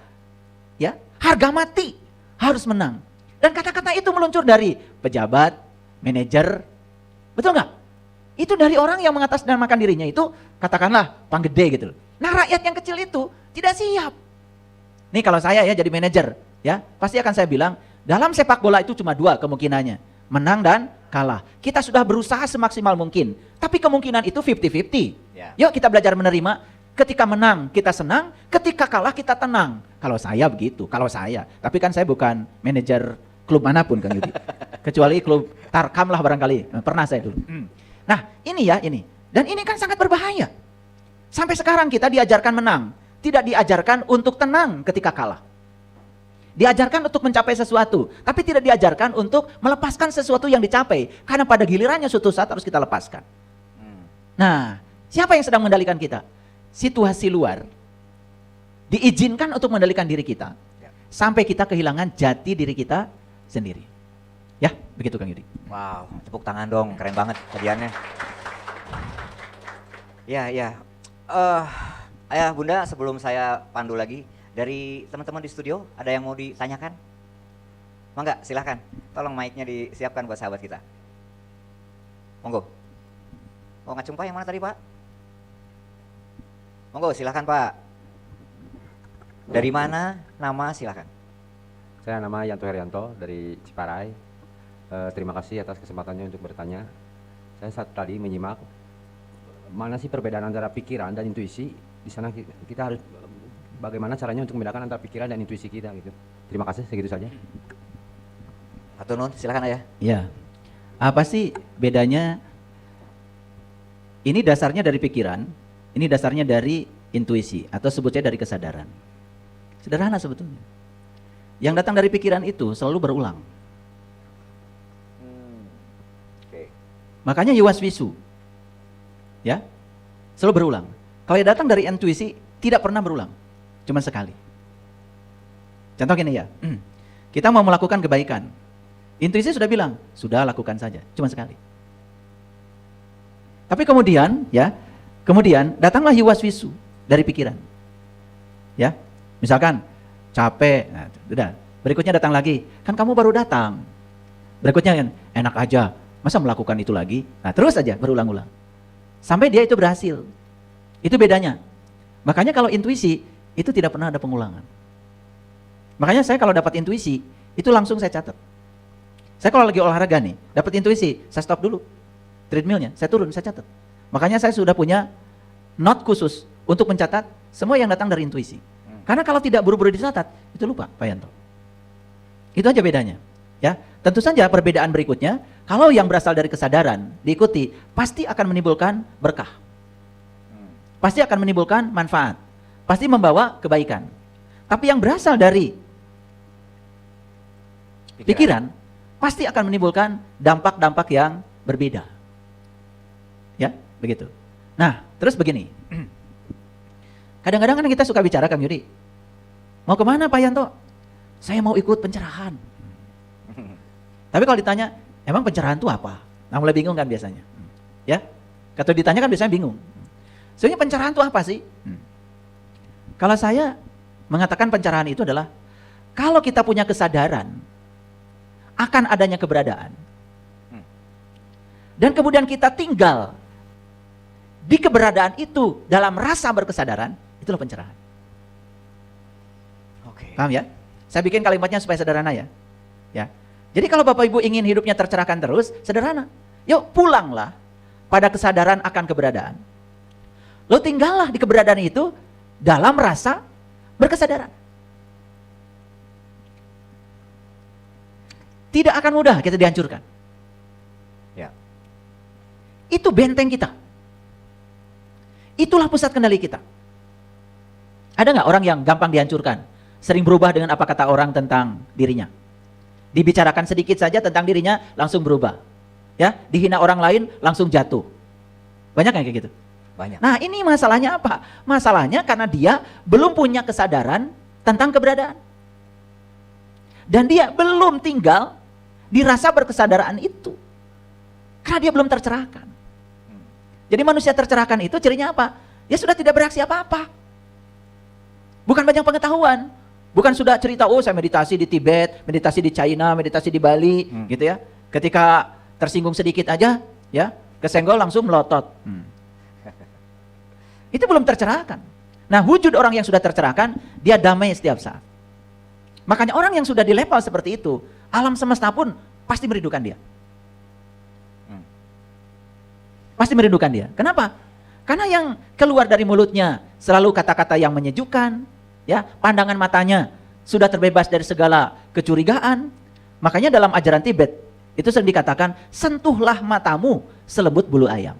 Speaker 1: Ya, harga mati, harus menang. Dan kata-kata itu meluncur dari pejabat, manajer, betul nggak? Itu dari orang yang mengatasnamakan dirinya itu, katakanlah panggede gitu. Nah, rakyat yang kecil itu tidak siap. Nih kalau saya ya jadi manajer, ya pasti akan saya bilang, dalam sepak bola itu cuma dua kemungkinannya, menang dan kalah. Kita sudah berusaha semaksimal mungkin, tapi kemungkinan itu 50-50. Yuk kita belajar menerima, ketika menang kita senang, ketika kalah kita tenang. Kalau saya begitu, tapi kan saya bukan manajer klub manapun kan Yudi. Kecuali klub Tarkam lah barangkali, pernah saya dulu. Nah ini ya, dan ini kan sangat berbahaya. Sampai sekarang kita diajarkan menang, tidak diajarkan untuk tenang ketika kalah. Diajarkan untuk mencapai sesuatu, tapi tidak diajarkan untuk melepaskan sesuatu yang dicapai. Karena pada gilirannya suatu saat harus kita lepaskan. Nah, siapa yang sedang mengendalikan kita? Situasi luar diizinkan untuk mengendalikan diri kita, sampai kita kehilangan jati diri kita sendiri. Ya, begitu Kang Yudi.
Speaker 2: Wow, tepuk tangan dong, keren banget kajiannya. Ya, ya. Ayah Bunda, sebelum saya pandu lagi, dari teman-teman di studio, ada yang mau ditanyakan? Mangga, silahkan. Tolong mic-nya disiapkan buat sahabat kita. Monggo. Oh, ngacung Pak, yang mana tadi Pak? Monggo, silahkan Pak. Dari mana, nama, silahkan.
Speaker 3: Saya nama Yanto Herianto dari Ciparai. Terima kasih atas kesempatannya untuk bertanya. Saya saat tadi menyimak, mana sih perbedaan antara pikiran dan intuisi? Di sana kita harus bagaimana caranya untuk membedakan antara pikiran dan intuisi kita gitu. Terima kasih, segitu saja.
Speaker 2: Hatur nuhun, silakan Ayah.
Speaker 1: Ya, apa sih bedanya? Ini dasarnya dari pikiran, ini dasarnya dari intuisi, atau sebutnya dari kesadaran. Sederhana sebetulnya. Yang datang dari pikiran itu selalu berulang.
Speaker 2: Oke.
Speaker 1: Makanya yuwaswisu, ya, selalu berulang. Kalau yang datang dari intuisi tidak pernah berulang, cuma sekali. Contoh gini ya, kita mau melakukan kebaikan, intuisi sudah bilang, sudah lakukan saja, cuma sekali. Tapi kemudian, ya, kemudian datanglah yuwaswisu dari pikiran, ya, misalkan capek, nah, udah, berikutnya datang lagi, kan kamu baru datang, berikutnya kan enak aja, masa melakukan itu lagi, nah terus aja berulang-ulang, sampai dia itu berhasil. Itu bedanya. Makanya kalau intuisi itu tidak pernah ada pengulangan. Makanya saya kalau dapat intuisi itu langsung saya catat. Saya kalau lagi olahraga nih, dapat intuisi, saya stop dulu treadmillnya, saya turun, saya catat. Makanya saya sudah punya note khusus untuk mencatat semua yang datang dari intuisi. Karena kalau tidak buru-buru dicatat, itu lupa Pak Yanto. Itu aja bedanya. Ya, tentu saja perbedaan berikutnya, kalau yang berasal dari kesadaran diikuti, pasti akan menimbulkan berkah. Pasti akan menimbulkan manfaat, pasti membawa kebaikan. Tapi yang berasal dari pikiran, pasti akan menimbulkan dampak-dampak yang berbeda. Ya, begitu. Nah, terus begini. Kadang-kadang kan kita suka bicara, Kang Yudi. Mau kemana Pak Yanto? Saya mau ikut pencerahan. Tapi kalau ditanya, emang pencerahan itu apa? Nah, mulai bingung kan biasanya. Ya, kalau ditanya kan biasanya bingung. Sebenarnya pencerahan itu apa sih? Kalau saya mengatakan pencerahan itu adalah kalau kita punya kesadaran akan adanya keberadaan, dan kemudian kita tinggal di keberadaan itu dalam rasa berkesadaran, itulah pencerahan.
Speaker 2: Oke.
Speaker 1: Paham ya? Saya bikin kalimatnya supaya sederhana ya. Ya. Jadi kalau Bapak Ibu ingin hidupnya tercerahkan terus, sederhana. Yuk pulanglah pada kesadaran akan keberadaan. Lo tinggallah di keberadaan itu dalam rasa berkesadaran. Tidak akan mudah kita dihancurkan.
Speaker 2: Ya.
Speaker 1: Itu benteng kita. Itulah pusat kendali kita. Ada nggak orang yang gampang dihancurkan? Sering berubah dengan apa kata orang tentang dirinya. Dibicarakan sedikit saja tentang dirinya langsung berubah. Ya, dihina orang lain langsung jatuh. Banyak yang kayak gitu.
Speaker 2: Banyak.
Speaker 1: Nah, ini masalahnya apa? Masalahnya karena dia belum punya kesadaran tentang keberadaan. Dan dia belum tinggal di rasa berkesadaran itu. Karena dia belum tercerahkan. Jadi manusia tercerahkan itu cirinya apa? Dia sudah tidak bereaksi apa-apa. Bukan banyak pengetahuan. Bukan sudah cerita, oh saya meditasi di Tibet, meditasi di China, meditasi di Bali, gitu ya. Ketika tersinggung sedikit aja, ya, kesenggol langsung melotot. Itu belum tercerahkan. Nah, wujud orang yang sudah tercerahkan, dia damai setiap saat. Makanya orang yang sudah di level seperti itu, alam semesta pun pasti merindukan dia. Pasti merindukan dia. Kenapa? Karena yang keluar dari mulutnya selalu kata-kata yang menyejukkan, ya, pandangan matanya sudah terbebas dari segala kecurigaan. Makanya dalam ajaran Tibet itu sering dikatakan, sentuhlah matamu selembut bulu ayam.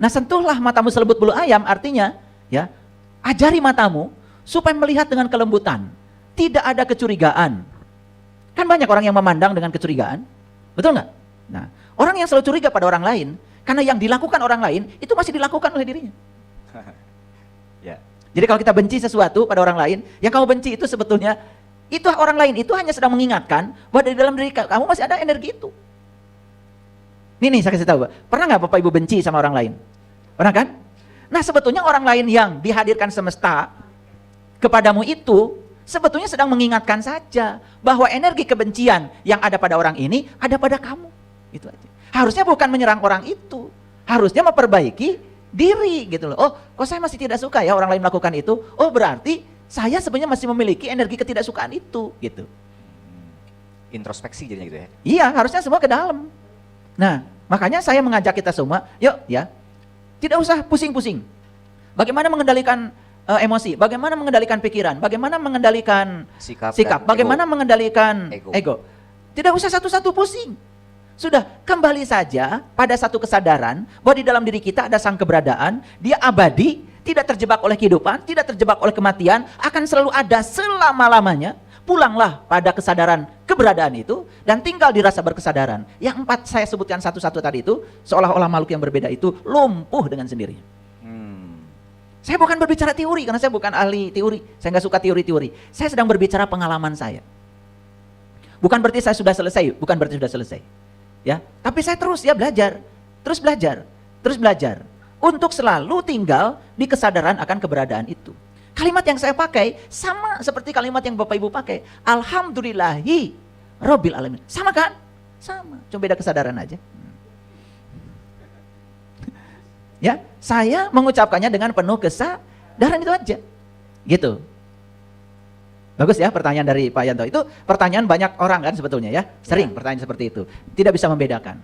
Speaker 1: Nah, sentuhlah matamu selembut bulu ayam artinya, ya, ajari matamu supaya melihat dengan kelembutan, tidak ada kecurigaan. Kan banyak orang yang memandang dengan kecurigaan, betul nggak? Nah, orang yang selalu curiga pada orang lain, karena yang dilakukan orang lain, itu masih dilakukan oleh dirinya.
Speaker 2: Ya.
Speaker 1: Jadi kalau kita benci sesuatu pada orang lain, yang kamu benci itu sebetulnya, itu orang lain itu hanya sedang mengingatkan bahwa di dalam diri kamu masih ada energi itu. Nih saya kasih tahu, pernah nggak Bapak Ibu benci sama orang lain? Pernah kan? Nah sebetulnya orang lain yang dihadirkan semesta kepadamu itu, sebetulnya sedang mengingatkan saja bahwa energi kebencian yang ada pada orang ini ada pada kamu. Itu aja. Harusnya bukan menyerang orang itu, harusnya memperbaiki diri gitu loh. Oh, kok saya masih tidak suka ya orang lain melakukan itu? Oh, berarti saya sebenarnya masih memiliki energi ketidaksukaan itu gitu.
Speaker 2: Introspeksi jadinya gitu ya.
Speaker 1: Iya, harusnya semua ke dalam. Nah, makanya saya mengajak kita semua, yuk ya, tidak usah pusing-pusing. Bagaimana mengendalikan emosi, bagaimana mengendalikan pikiran, bagaimana mengendalikan sikap,
Speaker 2: dan
Speaker 1: bagaimana
Speaker 2: ego.
Speaker 1: mengendalikan ego. Tidak usah satu-satu pusing. Sudah, kembali saja pada satu kesadaran bahwa di dalam diri kita ada sang keberadaan, dia abadi, tidak terjebak oleh kehidupan, tidak terjebak oleh kematian, akan selalu ada selama-lamanya. Pulanglah pada kesadaran keberadaan itu dan tinggal di rasa berkesadaran. Yang 4 saya sebutkan satu-satu tadi itu, seolah-olah makhluk yang berbeda itu lumpuh dengan sendirinya. Saya bukan berbicara teori karena saya bukan ahli teori. Saya nggak suka teori-teori. Saya sedang berbicara pengalaman saya. Bukan berarti saya sudah selesai, bukan berarti sudah selesai. Ya, tapi saya terus ya belajar, terus belajar untuk selalu tinggal di kesadaran akan keberadaan itu. Kalimat yang saya pakai sama seperti kalimat yang Bapak Ibu pakai. Alhamdulillahi Rabbil Alamin. Sama kan? Sama, cuma beda kesadaran aja. Ya, saya mengucapkannya dengan penuh kesadaran itu aja. Gitu. Bagus ya pertanyaan dari Pak Yanto. Itu pertanyaan banyak orang kan sebetulnya ya. Sering pertanyaan seperti itu. Tidak bisa membedakan.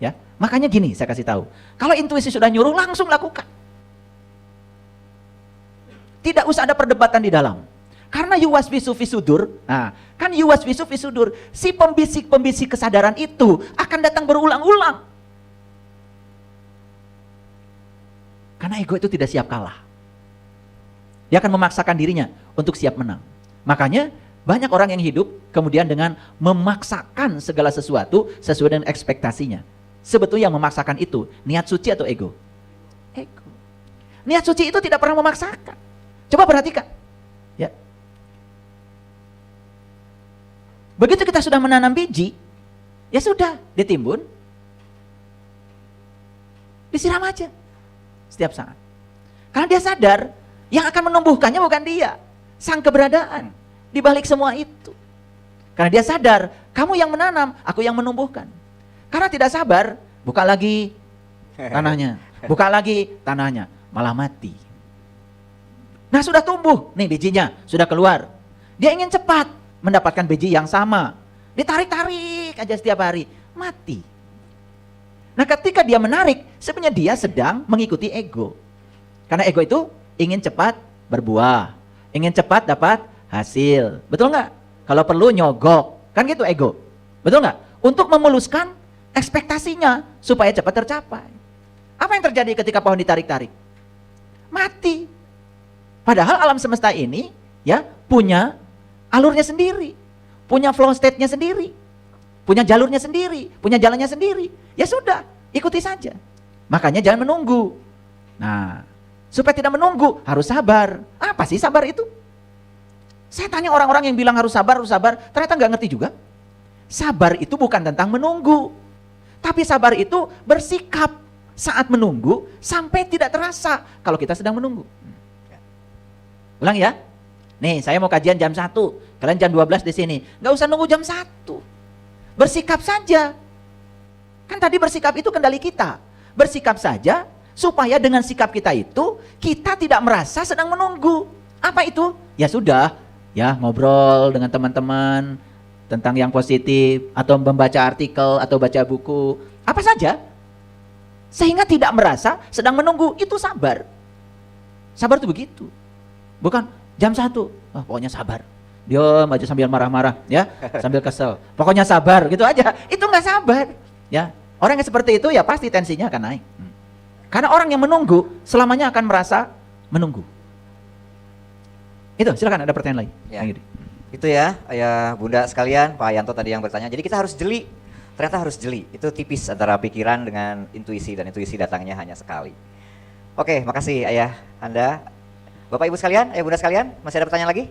Speaker 1: Ya. Makanya gini saya kasih tahu. Kalau intuisi sudah nyuruh langsung lakukan. Tidak usah ada perdebatan di dalam. Karena yuwaswisu fisudur. Nah, kan yuwaswisu fisudur. Si pembisik-pembisik kesadaran itu akan datang berulang-ulang. Karena ego itu tidak siap kalah. Dia akan memaksakan dirinya untuk siap menang. Makanya banyak orang yang hidup kemudian dengan memaksakan segala sesuatu sesuai dengan ekspektasinya. Sebetulnya yang memaksakan itu niat suci atau ego? Ego. Niat suci itu tidak pernah memaksakan. Coba perhatikan. Ya. Begitu kita sudah menanam biji, ya sudah ditimbun, disiram aja setiap saat. Karena dia sadar yang akan menumbuhkannya bukan dia, sang keberadaan di balik semua itu. Karena dia sadar, kamu yang menanam, aku yang menumbuhkan. Karena tidak sabar, buka lagi tanahnya, malah mati. Nah sudah tumbuh, nih bijinya sudah keluar. Dia ingin cepat mendapatkan biji yang sama. Ditarik-tarik aja setiap hari, mati. Nah ketika dia menarik, sebenarnya dia sedang mengikuti ego. Karena ego itu ingin cepat berbuah, ingin cepat dapat hasil. Betul nggak? Kalau perlu nyogok, kan gitu ego. Betul nggak? Untuk memuluskan ekspektasinya supaya cepat tercapai. Apa yang terjadi ketika pohon ditarik-tarik? Mati. Padahal alam semesta ini ya punya alurnya sendiri, punya flow state-nya sendiri, punya jalurnya sendiri, punya jalannya sendiri. Ya sudah, ikuti saja. Makanya jangan menunggu. Nah, supaya tidak menunggu harus sabar. Apa sih sabar itu? Saya tanya orang-orang yang bilang harus sabar, ternyata nggak ngerti juga. Sabar itu bukan tentang menunggu, tapi sabar itu bersikap saat menunggu sampai tidak terasa kalau kita sedang menunggu. Ulang ya. Nih, saya mau kajian jam 1, kalian jam 12 di sini. Nggak usah nunggu jam 1. Bersikap saja. Kan tadi bersikap itu kendali kita. Bersikap saja supaya dengan sikap kita itu kita tidak merasa sedang menunggu. Apa itu? Ya sudah, ya ngobrol dengan teman-teman tentang yang positif atau membaca artikel atau baca buku, apa saja. Sehingga tidak merasa sedang menunggu, itu sabar. Sabar itu begitu. Bukan jam 1, pokoknya sabar. Diam aja sambil marah-marah, ya, sambil kesel. Pokoknya sabar, gitu aja. Itu nggak sabar, ya. Orang yang seperti itu ya pasti tensinya akan naik. Karena orang yang menunggu selamanya akan merasa menunggu. Itu, silakan ada pertanyaan lain.
Speaker 2: Ya. Itu ya, ayah bunda sekalian, Pak Yanto tadi yang bertanya. Jadi kita harus jeli, ternyata harus jeli. Itu tipis antara pikiran dengan intuisi, dan intuisi datangnya hanya sekali. Oke, makasih ayah Anda. Bapak ibu sekalian, ayah bunda sekalian, masih ada pertanyaan lagi?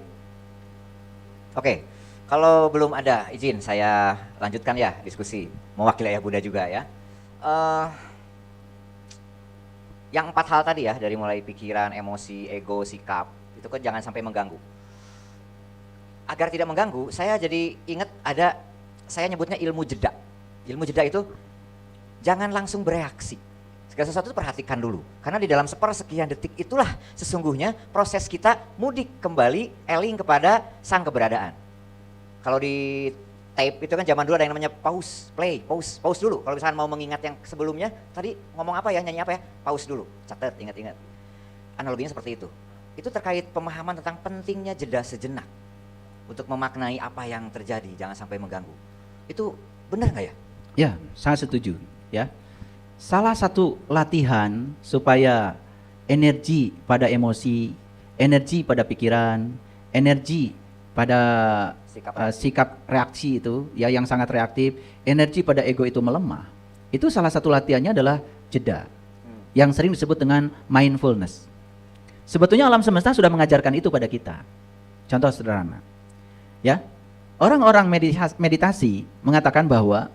Speaker 2: Oke, kalau belum ada, izin saya lanjutkan ya diskusi. Mewakili ayah bunda juga ya. Yang 4 hal tadi ya, dari mulai pikiran, emosi, ego, sikap, itu kan jangan sampai mengganggu. Agar tidak mengganggu, saya jadi ingat ada, saya nyebutnya ilmu jeda. Ilmu jeda itu jangan langsung bereaksi. Segala sesuatu itu perhatikan dulu. Karena di dalam sepersekian detik itulah sesungguhnya proses kita mudik kembali eling kepada sang keberadaan. Kalau di tape itu kan zaman dulu ada yang namanya pause, play, pause dulu. Kalau misalkan mau mengingat yang sebelumnya, tadi ngomong apa ya, nyanyi apa ya, pause dulu, catat, ingat-ingat. Analoginya seperti itu. Itu terkait pemahaman tentang pentingnya jeda sejenak untuk memaknai apa yang terjadi, jangan sampai mengganggu. Itu benar nggak ya?
Speaker 1: Ya, sangat setuju. Ya, salah satu latihan supaya energi pada emosi, energi pada pikiran, energi pada sikap reaksi itu, ya yang sangat reaktif, energi pada ego itu melemah. Itu salah satu latihannya adalah jeda, yang sering disebut dengan mindfulness. Sebetulnya alam semesta sudah mengajarkan itu pada kita. Contoh sederhana. Ya, orang-orang meditasi mengatakan bahwa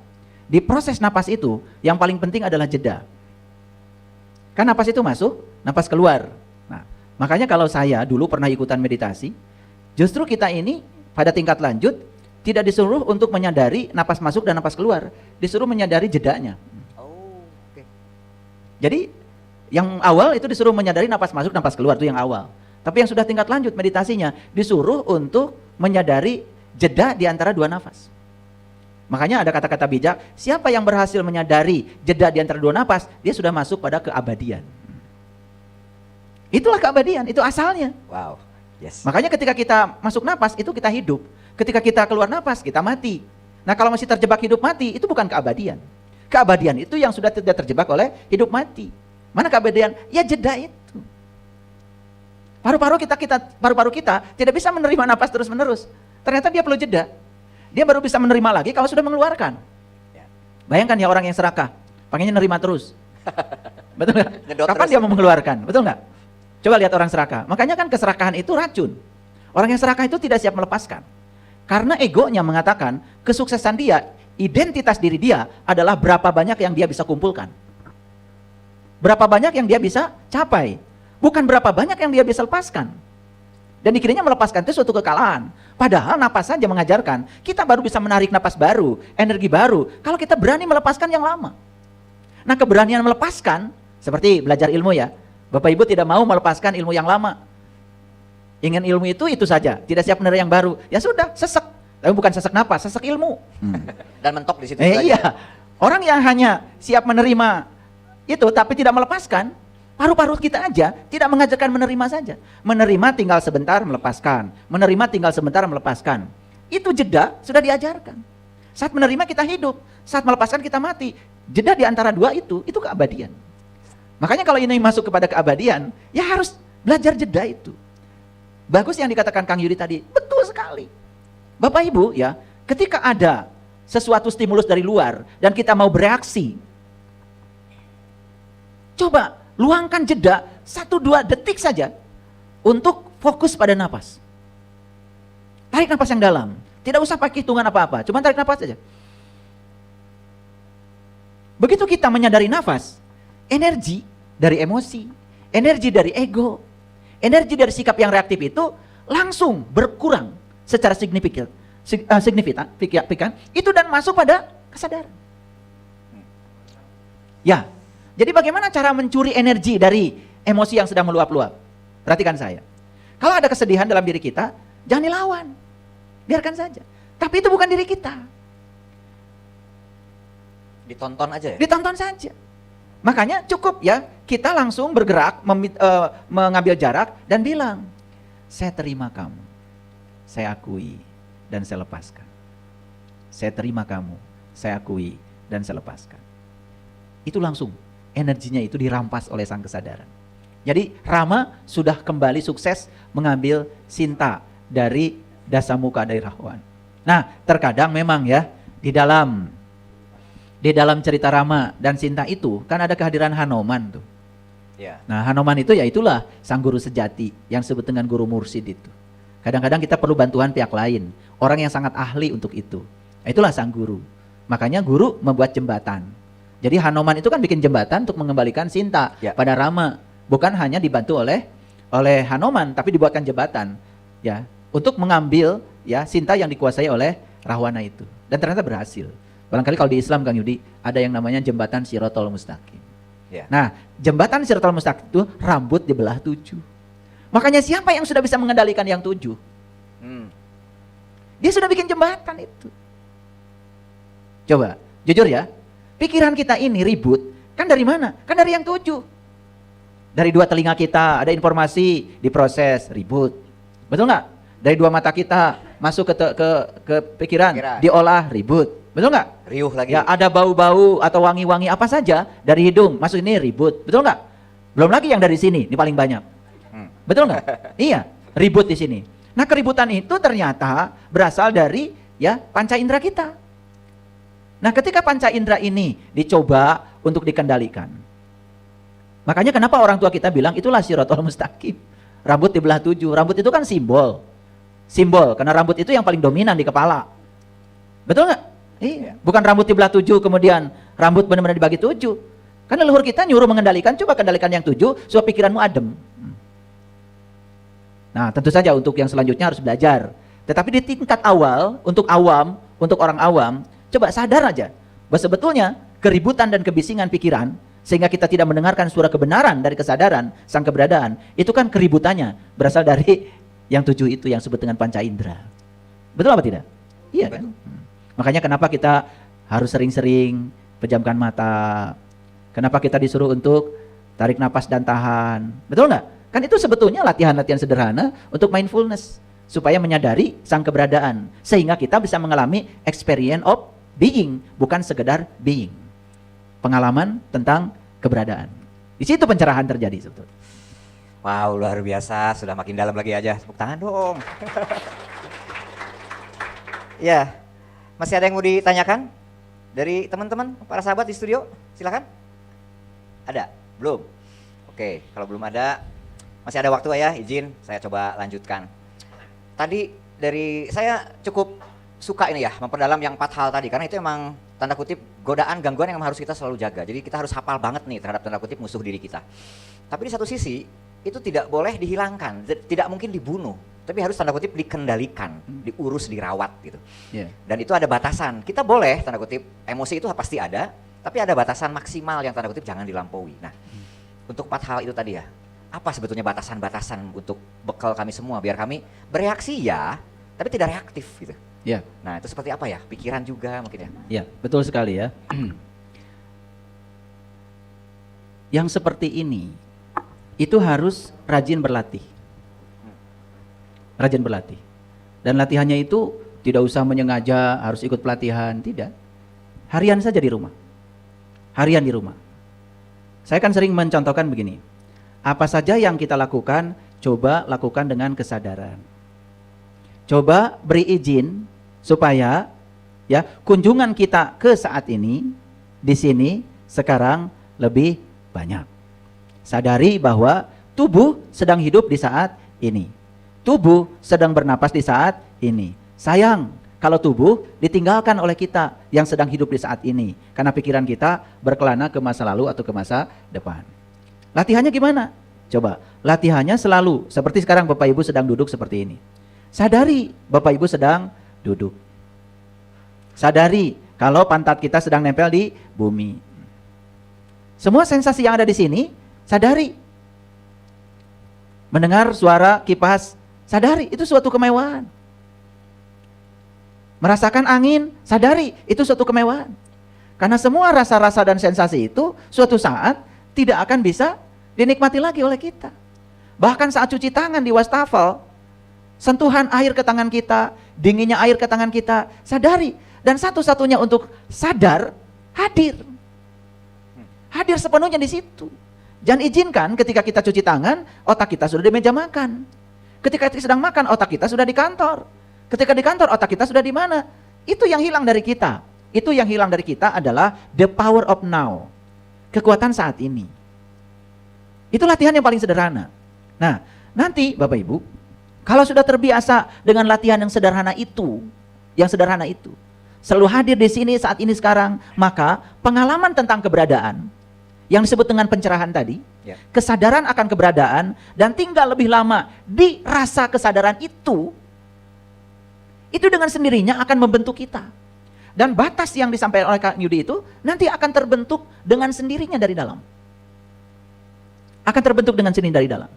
Speaker 1: di proses napas itu yang paling penting adalah jeda. Kan napas itu masuk, napas keluar. Nah, makanya kalau saya dulu pernah ikutan meditasi, justru kita ini pada tingkat lanjut tidak disuruh untuk menyadari napas masuk dan napas keluar, disuruh menyadari jedanya.
Speaker 2: Oh, oke.
Speaker 1: Jadi yang awal itu disuruh menyadari napas masuk, napas keluar, itu yang awal. Tapi yang sudah tingkat lanjut meditasinya disuruh untuk menyadari jeda di antara dua nafas. Makanya ada kata-kata bijak, siapa yang berhasil menyadari jeda di antara dua nafas, dia sudah masuk pada keabadian. Itulah keabadian, itu asalnya.
Speaker 2: Wow, yes.
Speaker 1: Makanya ketika kita masuk napas, itu kita hidup. Ketika kita keluar napas, kita mati. Nah kalau masih terjebak hidup mati, itu bukan keabadian. Keabadian itu yang sudah tidak terjebak oleh hidup mati. Mana keabadian? Ya jeda itu. Paru-paru kita tidak bisa menerima napas terus-menerus. Ternyata dia perlu jeda. Dia baru bisa menerima lagi kalau sudah mengeluarkan. Bayangkan ya orang yang serakah, pengennya nerima terus. Betul nggak? Kapan dia mau mengeluarkan? Betul nggak? Coba lihat orang serakah. Makanya kan keserakahan itu racun. Orang yang serakah itu tidak siap melepaskan. Karena egonya mengatakan kesuksesan dia, identitas diri dia adalah berapa banyak yang dia bisa kumpulkan. Berapa banyak yang dia bisa capai. Bukan berapa banyak yang dia bisa lepaskan. Dan dikiranya melepaskan itu suatu kekalahan. Padahal napas saja mengajarkan, kita baru bisa menarik napas baru, energi baru, kalau kita berani melepaskan yang lama. Nah keberanian melepaskan, seperti belajar ilmu ya, Bapak Ibu tidak mau melepaskan ilmu yang lama. Ingin ilmu itu saja, tidak siap menerima yang baru. Ya sudah, sesek. Tapi bukan sesek napas, sesek ilmu.
Speaker 2: Dan mentok di situ.
Speaker 1: Iya, orang yang hanya siap menerima itu tapi tidak melepaskan, paru-paru kita aja tidak mengajarkan menerima saja. Menerima tinggal sebentar melepaskan. Menerima tinggal sebentar melepaskan. Itu jeda sudah diajarkan. Saat menerima kita hidup. Saat melepaskan kita mati. Jeda di antara dua itu keabadian. Makanya kalau ini masuk kepada keabadian, ya harus belajar jeda itu. Bagus yang dikatakan Kang Yudi tadi. Betul sekali. Bapak Ibu ya, ketika ada sesuatu stimulus dari luar dan kita mau bereaksi, coba luangkan jeda 1-2 detik saja untuk fokus pada napas. Tarik napas yang dalam. Tidak usah pakai hitungan apa-apa, cuma tarik napas saja. Begitu kita menyadari nafas, energi dari emosi, energi dari ego, energi dari sikap yang reaktif itu langsung berkurang secara signifikan, itu dan masuk pada kesadaran. Ya. Jadi bagaimana cara mencuri energi dari emosi yang sedang meluap-luap? Perhatikan saya. Kalau ada kesedihan dalam diri kita, jangan dilawan. Biarkan saja. Tapi itu bukan diri kita.
Speaker 2: Ditonton aja ya?
Speaker 1: Ditonton saja. Makanya cukup ya, kita langsung bergerak, mengambil jarak dan bilang, saya terima kamu, saya akui dan saya lepaskan. Saya terima kamu, saya akui dan saya lepaskan. Itu langsung. Energinya itu dirampas oleh sang kesadaran. Jadi Rama sudah kembali sukses mengambil Sinta dari dasamuka dari Rahwan. Nah, terkadang memang ya di dalam cerita Rama dan Sinta itu kan ada kehadiran Hanoman tuh.
Speaker 2: Ya.
Speaker 1: Nah, Hanoman itu ya itulah sang guru sejati yang disebut dengan guru mursid itu. Kadang-kadang kita perlu bantuan pihak lain, orang yang sangat ahli untuk itu. Nah, itulah sang guru. Makanya guru membuat jembatan. Jadi Hanoman itu kan bikin jembatan untuk mengembalikan Sinta
Speaker 2: Ya.
Speaker 1: pada Rama. Bukan hanya dibantu oleh Hanoman, tapi dibuatkan jembatan ya untuk mengambil ya Sinta yang dikuasai oleh Rahwana itu. Dan ternyata berhasil. Barangkali kalau di Islam Kang Yudi ada yang namanya jembatan Shirathul Mustaqim.
Speaker 2: Ya.
Speaker 1: Nah, jembatan Shirathul Mustaqim itu rambut dibelah 7. Makanya siapa yang sudah bisa mengendalikan yang 7? Dia sudah bikin jembatan itu. Coba, jujur ya, pikiran kita ini ribut, kan dari mana? Kan dari yang 7. Dari 2 telinga kita ada informasi, diproses, ribut. Betul nggak? Dari 2 mata kita masuk ke pikiran, diolah, ribut. Betul nggak?
Speaker 2: Riuh lagi.
Speaker 1: Ya ada bau-bau atau wangi-wangi apa saja dari hidung masuk ini ribut. Betul nggak? Belum lagi yang dari sini, ini paling banyak. Betul nggak? Iya, ribut di sini. Nah, keributan itu ternyata berasal dari ya panca indera kita. Nah, ketika panca indera ini dicoba untuk dikendalikan. Makanya kenapa orang tua kita bilang itulah Shirathul Mustaqim. Rambut dibelah 7. Rambut itu kan simbol. Simbol, karena rambut itu yang paling dominan di kepala. Betul nggak? Iya. Bukan rambut dibelah 7 kemudian rambut benar-benar dibagi 7. Karena leluhur kita nyuruh mengendalikan, coba kendalikan yang 7 supaya pikiranmu adem. Nah, tentu saja untuk yang selanjutnya harus belajar. Tetapi di tingkat awal, untuk awam, untuk orang awam, coba sadar aja bahwa sebetulnya keributan dan kebisingan pikiran sehingga kita tidak mendengarkan suara kebenaran dari kesadaran sang keberadaan, itu kan keributannya berasal dari yang 7 itu yang disebut dengan panca indera. Betul apa tidak? Iya kan? Makanya kenapa kita harus sering-sering pejamkan mata. Kenapa kita disuruh untuk tarik napas dan tahan. Betul nggak? Kan itu sebetulnya latihan-latihan sederhana untuk mindfulness. Supaya menyadari sang keberadaan. Sehingga kita bisa mengalami experience of being. Bukan sekedar being. Pengalaman tentang keberadaan. Di situ pencerahan terjadi sebetulnya.
Speaker 2: Wow, luar biasa. Sudah makin dalam lagi aja. Tepuk tangan dong. Ya, masih ada yang mau ditanyakan? Dari teman-teman, para sahabat di studio? Silakan. Ada? Belum? Oke, kalau belum ada, masih ada waktu ya, izin saya coba lanjutkan. Tadi dari saya cukup suka ini ya, memperdalam yang 4 hal tadi, karena itu emang tanda kutip godaan, gangguan yang harus kita selalu jaga. Jadi kita harus hafal banget nih terhadap tanda kutip musuh diri kita. Tapi di satu sisi, itu tidak boleh dihilangkan, tidak mungkin dibunuh, tapi harus tanda kutip dikendalikan, diurus, dirawat gitu.
Speaker 1: Yeah.
Speaker 2: Dan itu ada batasan, kita boleh tanda kutip, emosi itu pasti ada, tapi ada batasan maksimal yang tanda kutip jangan dilampaui. Nah, untuk 4 hal itu tadi ya, apa sebetulnya batasan-batasan untuk bekal kami semua biar kami bereaksi ya, tapi tidak reaktif gitu.
Speaker 1: Ya.
Speaker 2: Nah, itu seperti apa ya? Pikiran juga mungkin ya.
Speaker 1: Ya, betul sekali ya. Yang seperti ini itu harus rajin berlatih. Rajin berlatih. Dan latihannya itu tidak usah menyengaja harus ikut pelatihan, tidak. Harian saja di rumah. Harian di rumah. Saya kan sering mencontohkan begini. Apa saja yang kita lakukan, coba lakukan dengan kesadaran. Coba beri izin supaya ya kunjungan kita ke saat ini di sini sekarang lebih banyak. Sadari bahwa tubuh sedang hidup di saat ini. Tubuh sedang bernapas di saat ini. Sayang kalau tubuh ditinggalkan oleh kita yang sedang hidup di saat ini karena pikiran kita berkelana ke masa lalu atau ke masa depan. Latihannya gimana? Coba, latihannya selalu seperti sekarang Bapak Ibu sedang duduk seperti ini. Sadari Bapak Ibu sedang duduk. Sadari kalau pantat kita sedang nempel di bumi. Semua sensasi yang ada di sini, sadari. Mendengar suara kipas, sadari, itu suatu kemewahan. Merasakan angin, sadari, itu suatu kemewahan. Karena semua rasa-rasa dan sensasi itu suatu saat tidak akan bisa dinikmati lagi oleh kita. Bahkan saat cuci tangan di wastafel, sentuhan air ke tangan kita, dinginnya air ke tangan kita, sadari. Dan satu-satunya untuk sadar, hadir. Hadir sepenuhnya di situ. Jangan izinkan ketika kita cuci tangan, otak kita sudah di meja makan. Ketika kita sedang makan, otak kita sudah di kantor. Ketika di kantor, otak kita sudah di mana? Itu yang hilang dari kita. Itu yang hilang dari kita adalah the power of now. Kekuatan saat ini. Itu latihan yang paling sederhana. Nah, nanti Bapak Ibu, kalau sudah terbiasa dengan latihan yang sederhana itu, selalu hadir di sini saat ini sekarang, maka pengalaman tentang keberadaan yang disebut dengan pencerahan tadi, kesadaran akan keberadaan dan tinggal lebih lama di rasa kesadaran itu dengan sendirinya akan membentuk kita. Dan batas yang disampaikan oleh Kak Yudi itu nanti akan terbentuk dengan sendirinya dari dalam. Akan terbentuk dengan sendiri dari dalam.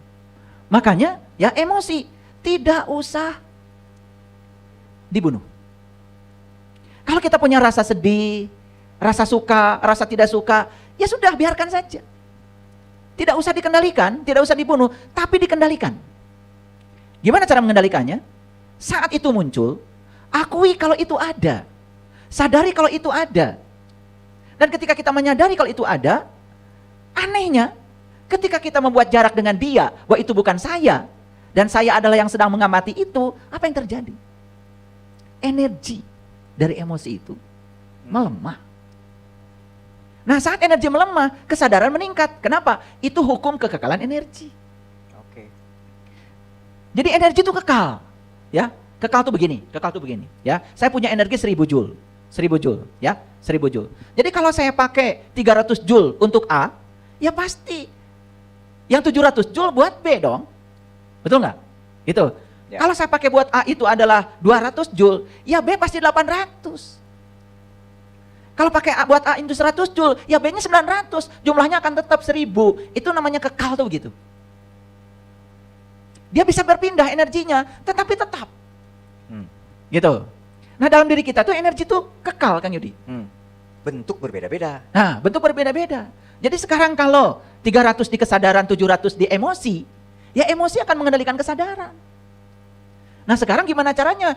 Speaker 1: Makanya ya emosi tidak usah dibunuh. Kalau kita punya rasa sedih, rasa suka, rasa tidak suka, ya sudah biarkan saja. Tidak usah dikendalikan, tidak usah dibunuh, tapi dikendalikan. Gimana cara mengendalikannya? Saat itu muncul, akui kalau itu ada. Sadari kalau itu ada. Dan ketika kita menyadari kalau itu ada, anehnya ketika kita membuat jarak dengan dia, bahwa itu bukan saya, dan saya adalah yang sedang mengamati itu, apa yang terjadi? Energi dari emosi itu melemah. Nah, saat energi melemah, kesadaran meningkat. Kenapa? Itu hukum kekekalan energi.
Speaker 2: Oke.
Speaker 1: Jadi energi itu kekal, ya. Kekal tuh begini, ya. Saya punya energi 1000 joule, 1000 joule, ya, 1000 joule. Jadi kalau saya pakai 300 joule untuk A, ya pasti yang 700 joule buat B dong. Betul nggak? Itu. Ya. Kalau saya pakai buat A itu adalah 200 joule, ya B pasti 800. Kalau pakai A buat A itu 100 joule, ya B-nya 900, jumlahnya akan tetap 1000. Itu namanya kekal tuh begitu. Dia bisa berpindah energinya, tetapi tetap. Gitu. Nah, dalam diri kita tuh energi tuh kekal, Kang Yudi.
Speaker 2: Bentuk berbeda-beda.
Speaker 1: Nah, bentuk berbeda-beda. Jadi sekarang kalau 300 di kesadaran, 700 di emosi, ya emosi akan mengendalikan kesadaran. Nah, sekarang gimana caranya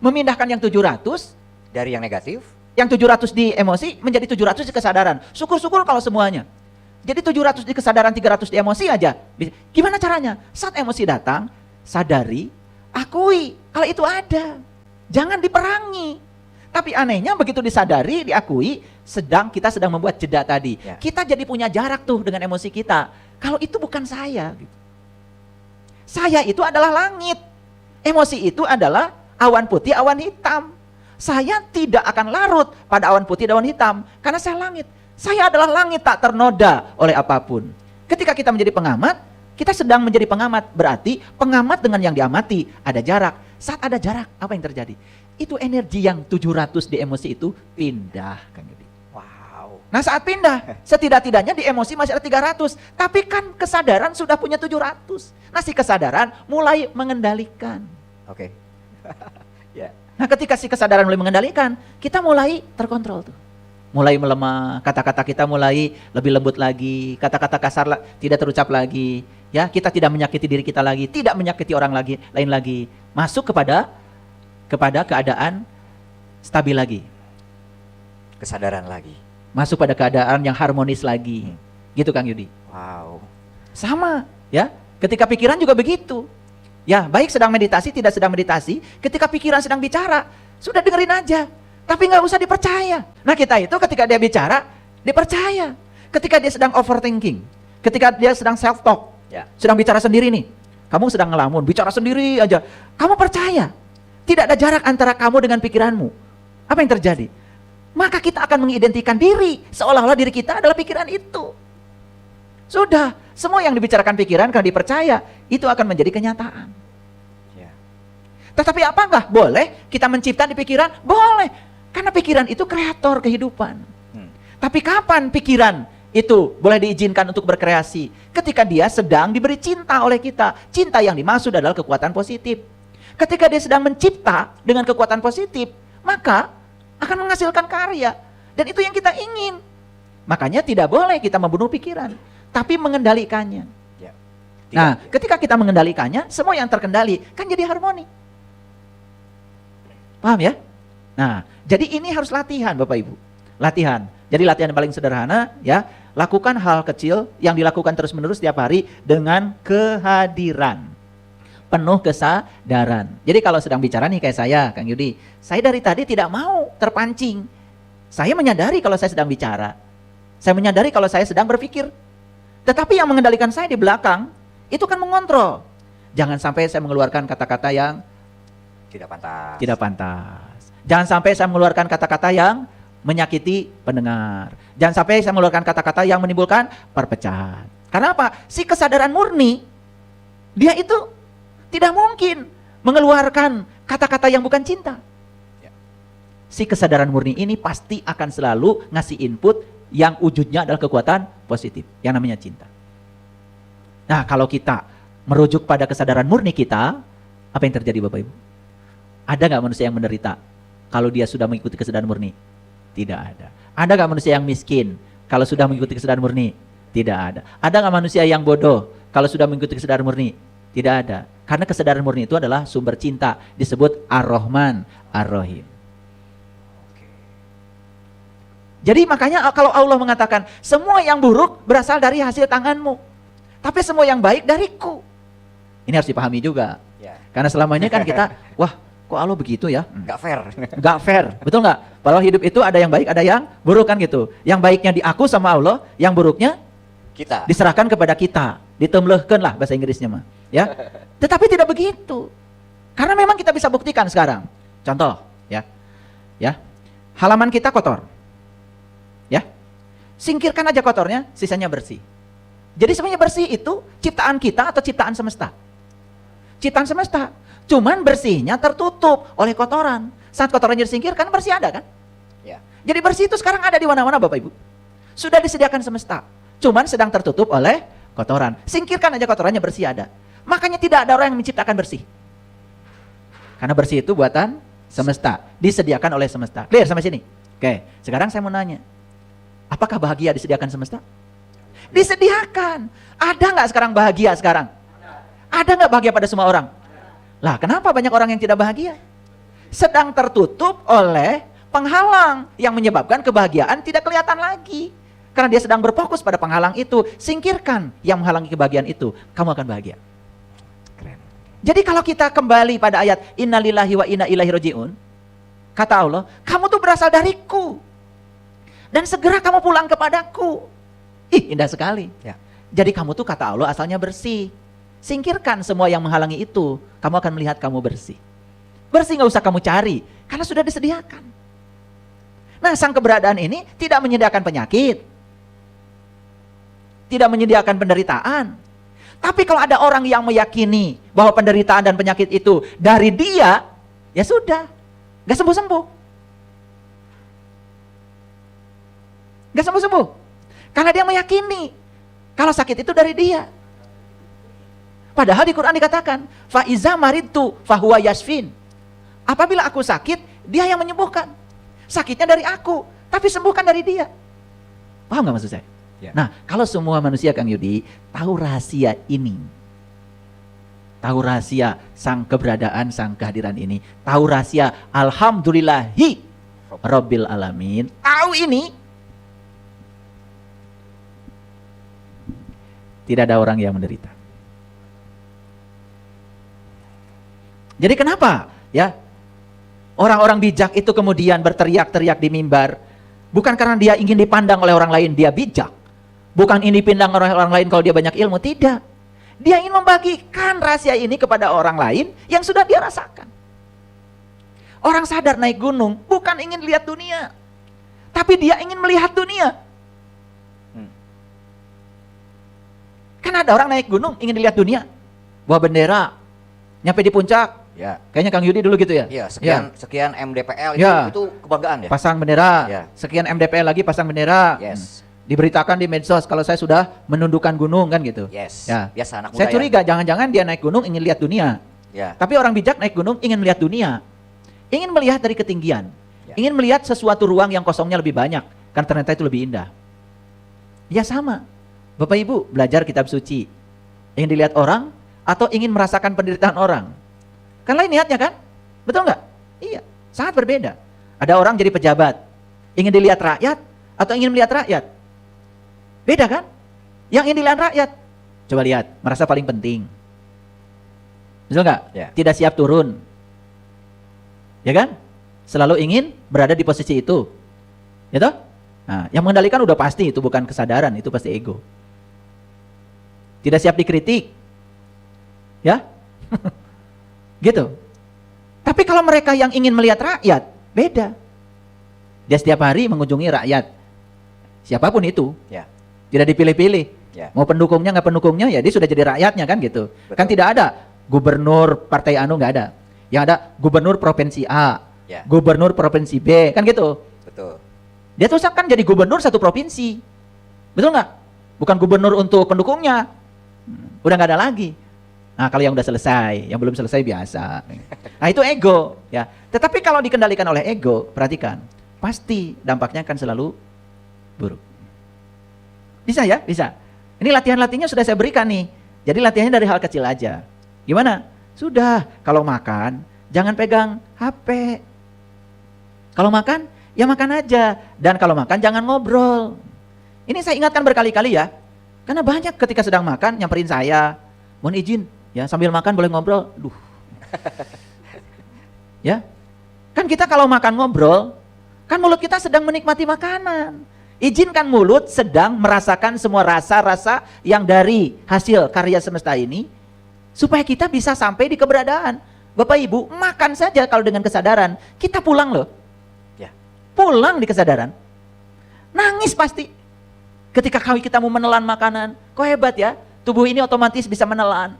Speaker 1: memindahkan yang 700
Speaker 2: dari yang negatif,
Speaker 1: yang 700 di emosi menjadi 700 di kesadaran. Syukur-syukur kalau semuanya. Jadi 700 di kesadaran, 300 di emosi aja. Gimana caranya? Saat emosi datang, sadari, akui kalau itu ada. Jangan diperangi. Tapi anehnya begitu disadari, diakui, kita sedang membuat jeda tadi. Ya. Kita jadi punya jarak tuh dengan emosi kita. Kalau itu bukan saya. Gitu. Saya itu adalah langit. Emosi itu adalah awan putih, awan hitam. Saya tidak akan larut pada awan putih dan awan hitam. Karena saya langit. Saya adalah langit tak ternoda oleh apapun. Ketika kita menjadi pengamat, kita sedang menjadi pengamat. Berarti pengamat dengan yang diamati ada jarak. Saat ada jarak, apa yang terjadi? Itu energi yang 700 di emosi itu pindah, Kang Yudi.
Speaker 2: Wow.
Speaker 1: Nah, saat pindah, setidak-tidaknya di emosi masih ada 300. Tapi kan kesadaran sudah punya 700. Nah, si kesadaran mulai mengendalikan.
Speaker 2: Oke. Ya.
Speaker 1: Nah, ketika si kesadaran mulai mengendalikan, kita mulai terkontrol tuh. Mulai melemah, kata-kata kita mulai lebih lembut lagi, kata-kata kasar tidak terucap lagi, ya, kita tidak menyakiti diri kita lagi, tidak menyakiti orang lain lagi, masuk kepada keadaan stabil lagi.
Speaker 2: Kesadaran lagi.
Speaker 1: Masuk pada keadaan yang harmonis lagi. Gitu Kang Yudi.
Speaker 2: Wow.
Speaker 1: Sama, ya. Ketika pikiran juga begitu. Ya, baik sedang meditasi, tidak sedang meditasi, ketika pikiran sedang bicara, sudah dengerin aja. Tapi nggak usah dipercaya. Nah, kita itu ketika dia bicara, dipercaya. Ketika dia sedang overthinking, ketika dia sedang self-talk,
Speaker 2: Ya.
Speaker 1: sedang bicara sendiri nih. Kamu sedang ngelamun, bicara sendiri aja. Kamu percaya. Tidak ada jarak antara kamu dengan pikiranmu. Apa yang terjadi? Maka kita akan mengidentikan diri. Seolah-olah diri kita adalah pikiran itu. Sudah. Semua yang dibicarakan pikiran kalau dipercaya, itu akan menjadi kenyataan.
Speaker 2: Ya.
Speaker 1: Tetapi apakah boleh kita mencipta di pikiran? Boleh. Karena pikiran itu kreator kehidupan. Tapi kapan pikiran itu boleh diizinkan untuk berkreasi? Ketika dia sedang diberi cinta oleh kita. Cinta yang dimaksud adalah kekuatan positif. Ketika dia sedang mencipta dengan kekuatan positif, maka akan menghasilkan karya. Dan itu yang kita ingin. Makanya tidak boleh kita membunuh pikiran, tapi mengendalikannya.
Speaker 2: Ya.
Speaker 1: Nah, ketika kita mengendalikannya, semua yang terkendali kan jadi harmoni. Paham ya? Nah, jadi ini harus latihan Bapak Ibu. Latihan. Jadi latihan yang paling sederhana ya, lakukan hal kecil yang dilakukan terus-menerus setiap hari dengan kehadiran. penuh kesadaran. Jadi kalau sedang bicara nih kayak saya, Kang Yudi, saya dari tadi tidak mau terpancing. Saya menyadari kalau saya sedang bicara. Saya menyadari kalau saya sedang berpikir. Tetapi yang mengendalikan saya di belakang, itu kan mengontrol. Jangan sampai saya mengeluarkan kata-kata yang
Speaker 2: Tidak pantas.
Speaker 1: tidak pantas. Jangan sampai saya mengeluarkan kata-kata yang menyakiti pendengar. Jangan sampai saya mengeluarkan kata-kata yang menimbulkan perpecahan. Karena apa? Si kesadaran murni, dia itu tidak mungkin mengeluarkan kata-kata yang bukan cinta.
Speaker 2: Ya.
Speaker 1: Si kesadaran murni ini pasti akan selalu ngasih input yang wujudnya adalah kekuatan positif, yang namanya cinta. Nah, kalau kita merujuk pada kesadaran murni kita, apa yang terjadi Bapak Ibu? Ada nggak manusia yang menderita kalau dia sudah mengikuti kesadaran murni? Tidak ada. Ada nggak manusia yang miskin kalau sudah mengikuti kesadaran murni? Tidak ada. Ada nggak manusia yang bodoh kalau sudah mengikuti kesadaran murni? Tidak ada. Karena kesadaran murni itu adalah sumber cinta, disebut Ar-Rahman, Ar-Rahim. Jadi makanya kalau Allah mengatakan semua yang buruk berasal dari hasil tanganmu, tapi semua yang baik dariku. Ini harus dipahami juga.
Speaker 2: Ya.
Speaker 1: Karena selama ini kan kita, wah kok Allah begitu ya?
Speaker 2: Nggak fair.
Speaker 1: Nggak fair, betul nggak? Padahal hidup itu ada yang baik, ada yang buruk kan gitu. Yang baiknya di aku sama Allah, yang buruknya
Speaker 2: Kita.
Speaker 1: diserahkan kepada kita, ditemlehkan lah bahasa Inggrisnya mah, ya. Tetapi tidak begitu, karena memang kita bisa buktikan sekarang. Contoh, ya, halaman kita kotor, ya, singkirkan aja kotornya, sisanya bersih. Jadi sebenarnya bersih itu ciptaan kita atau ciptaan semesta? Ciptaan semesta. Cuman bersihnya tertutup oleh kotoran. Saat kotorannya disingkirkan, bersih ada kan?
Speaker 2: Ya.
Speaker 1: Jadi bersih itu sekarang ada di mana-mana Bapak Ibu. Sudah disediakan semesta. Cuman sedang tertutup oleh kotoran. Singkirkan aja kotorannya, bersih ada. Makanya tidak ada orang yang menciptakan bersih. Karena bersih itu buatan semesta. Disediakan oleh semesta. Clear sampai sini? Oke, sekarang saya mau nanya. Apakah bahagia disediakan semesta? Disediakan. Ada nggak sekarang bahagia sekarang? Ada nggak bahagia pada semua orang? Lah, kenapa banyak orang yang tidak bahagia? Sedang tertutup oleh penghalang yang menyebabkan kebahagiaan tidak kelihatan lagi. Karena dia sedang berfokus pada penghalang itu. Singkirkan yang menghalangi kebahagiaan itu, kamu akan bahagia.
Speaker 2: Keren.
Speaker 1: Jadi kalau kita kembali pada ayat innalillahi wa inna ilaihi rajiun, kata Allah, kamu tuh berasal dariku. Dan segera kamu pulang kepadaku. Ih, indah sekali.
Speaker 2: Ya.
Speaker 1: Jadi kamu tuh kata Allah asalnya bersih. Singkirkan semua yang menghalangi itu, kamu akan melihat kamu bersih. Bersih nggak usah kamu cari, karena sudah disediakan. Nah, sang keberadaan ini tidak menyediakan penyakit, tidak menyediakan penderitaan. Tapi kalau ada orang yang meyakini bahwa penderitaan dan penyakit itu dari dia, ya sudah, nggak sembuh-sembuh. Nggak sembuh-sembuh. Karena dia meyakini kalau sakit itu dari dia. Padahal di Quran dikatakan, fa iza maridtu fahuwa yashfin. Apabila aku sakit, dia yang menyembuhkan. Sakitnya dari aku, tapi sembuhkan dari dia. Paham nggak maksud saya?
Speaker 2: Ya.
Speaker 1: Nah, kalau semua manusia Kang Yudi tahu rahasia ini, tahu rahasia sang keberadaan, sang kehadiran ini, tahu rahasia alhamdulillahi rabbil alamin, tahu ini, tidak ada orang yang menderita. Jadi kenapa ya orang-orang bijak itu kemudian berteriak-teriak di mimbar? Bukan karena dia ingin dipandang oleh orang lain dia bijak, bukan ingin dipandang oleh orang lain kalau dia banyak ilmu, tidak. Dia ingin membagikan rahasia ini kepada orang lain yang sudah dia rasakan. Orang sadar naik gunung bukan ingin lihat dunia, tapi dia ingin melihat dunia. Kan ada orang naik gunung ingin dilihat dunia, bawa bendera, nyampe di puncak.
Speaker 2: Ya.
Speaker 1: Kayaknya Kang Yudi dulu gitu ya?
Speaker 2: Iya, sekian MDPL
Speaker 1: Ya.
Speaker 2: itu kebanggaan ya.
Speaker 1: Pasang bendera,
Speaker 2: Ya.
Speaker 1: sekian MDPL lagi pasang bendera.
Speaker 2: Yes.
Speaker 1: Diberitakan di medsos kalau saya sudah menundukkan gunung kan gitu.
Speaker 2: Yes.
Speaker 1: Ya.
Speaker 2: Biasa anak muda.
Speaker 1: Saya curiga jangan-jangan dia naik gunung ingin lihat dunia.
Speaker 2: Ya.
Speaker 1: Tapi orang bijak naik gunung ingin melihat dunia. Ingin melihat dari ketinggian.
Speaker 2: Ya.
Speaker 1: Ingin melihat sesuatu ruang yang kosongnya lebih banyak. Kan ternyata itu lebih indah. Ya sama. Bapak Ibu belajar kitab suci. Ingin dilihat orang atau ingin merasakan penderitaan orang? Kan lain niatnya kan? Betul nggak? Iya, sangat berbeda. Ada orang jadi pejabat, ingin dilihat rakyat atau ingin melihat rakyat? Beda kan? Yang ingin dilihat rakyat, coba lihat, merasa paling penting. Betul nggak?
Speaker 2: Ya.
Speaker 1: Tidak siap turun. Ya kan? Selalu ingin berada di posisi itu. Ya toh? Nah, yang mengendalikan udah pasti itu bukan kesadaran, itu pasti ego. Tidak siap dikritik. Ya? Gitu. Tapi kalau mereka yang ingin melihat rakyat, beda. Dia setiap hari mengunjungi rakyat. Siapapun itu.
Speaker 2: Ya.
Speaker 1: Tidak dipilih-pilih.
Speaker 2: Ya.
Speaker 1: Mau pendukungnya nggak pendukungnya, ya dia sudah jadi rakyatnya kan gitu.
Speaker 2: Betul.
Speaker 1: Kan tidak ada gubernur partai anu, nggak ada. Yang ada gubernur provinsi A,
Speaker 2: Ya.
Speaker 1: gubernur provinsi B, kan gitu.
Speaker 2: Betul.
Speaker 1: Dia tuh kan jadi gubernur satu provinsi. Betul nggak? Bukan gubernur untuk pendukungnya. Udah nggak ada lagi. Nah, kalau yang udah selesai, yang belum selesai biasa. Nah, itu ego, ya. Tetapi kalau dikendalikan oleh ego, perhatikan, pasti dampaknya akan selalu buruk. Bisa ya? Bisa. Ini latihan-latihannya sudah saya berikan nih. Jadi latihannya dari hal kecil aja. Gimana? Sudah, kalau makan, jangan pegang HP. Kalau makan, ya makan aja. Dan kalau makan, jangan ngobrol. Ini saya ingatkan berkali-kali ya. Karena banyak ketika sedang makan, nyamperin saya. Mohon izin, ya sambil makan boleh ngobrol. Duh. Ya. Kan kita kalau makan ngobrol, kan mulut kita sedang menikmati makanan. Izinkan mulut sedang merasakan semua rasa-rasa yang dari hasil karya semesta ini, supaya kita bisa sampai di keberadaan. Bapak Ibu, makan saja kalau dengan kesadaran. Kita pulang loh.
Speaker 2: Ya.
Speaker 1: Pulang di kesadaran. Nangis pasti. Ketika kita mau menelan makanan. Kok hebat ya, tubuh ini otomatis bisa menelan.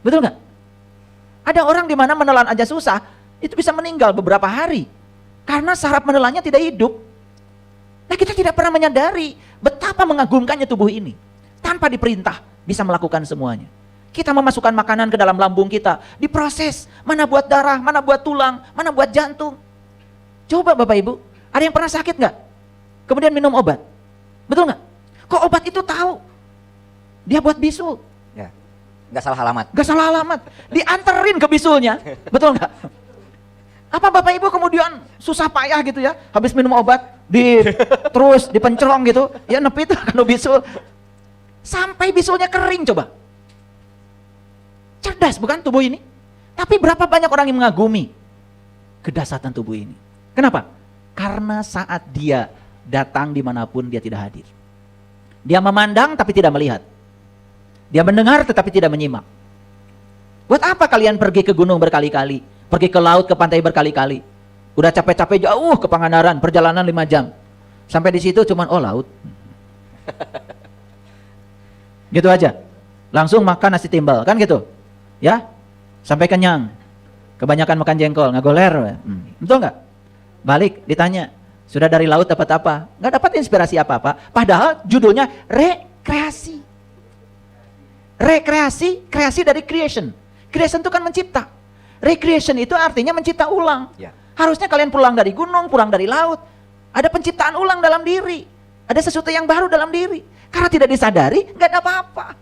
Speaker 1: Betul nggak? Ada orang di mana menelan aja susah, itu bisa meninggal beberapa hari. Karena saraf menelannya tidak hidup. Nah, kita tidak pernah menyadari betapa mengagumkannya tubuh ini. Tanpa diperintah, bisa melakukan semuanya. Kita memasukkan makanan ke dalam lambung kita, diproses, mana buat darah, mana buat tulang, mana buat jantung. Coba Bapak Ibu, ada yang pernah sakit nggak? Kemudian minum obat, betul nggak? Kok obat itu tahu? Dia buat bisul.
Speaker 2: Ya. Nggak salah alamat.
Speaker 1: Nggak salah alamat, dianterin ke bisulnya, betul nggak? Apa Bapak Ibu kemudian susah payah gitu ya, habis minum obat, terus dipencerong gitu, ya nepit kena bisul, sampai bisulnya kering coba. Cerdas bukan tubuh ini? Tapi berapa banyak orang yang mengagumi kedahsyatan tubuh ini. Kenapa? Karena saat dia datang dimanapun dia tidak hadir. Dia memandang tapi tidak melihat. Dia mendengar tetapi tidak menyimak. Buat apa kalian pergi ke gunung berkali-kali? Pergi ke laut, ke pantai berkali-kali? Udah capek-capek jauh ke Pangandaran, perjalanan 5 jam. Sampai di situ cuman laut. Gitu aja. Langsung makan nasi timbal, kan gitu? Ya, sampai kenyang. Kebanyakan makan jengkol, ngagoler. Betul nggak? Balik, ditanya, sudah dari laut dapat apa? Nggak dapat inspirasi apa-apa. Padahal judulnya rekreasi. Rekreasi, kreasi dari creation. Creation itu kan mencipta. Recreation itu artinya mencipta ulang.
Speaker 2: Ya.
Speaker 1: Harusnya kalian pulang dari gunung, pulang dari laut. Ada penciptaan ulang dalam diri. Ada sesuatu yang baru dalam diri. Karena tidak disadari, nggak ada apa-apa.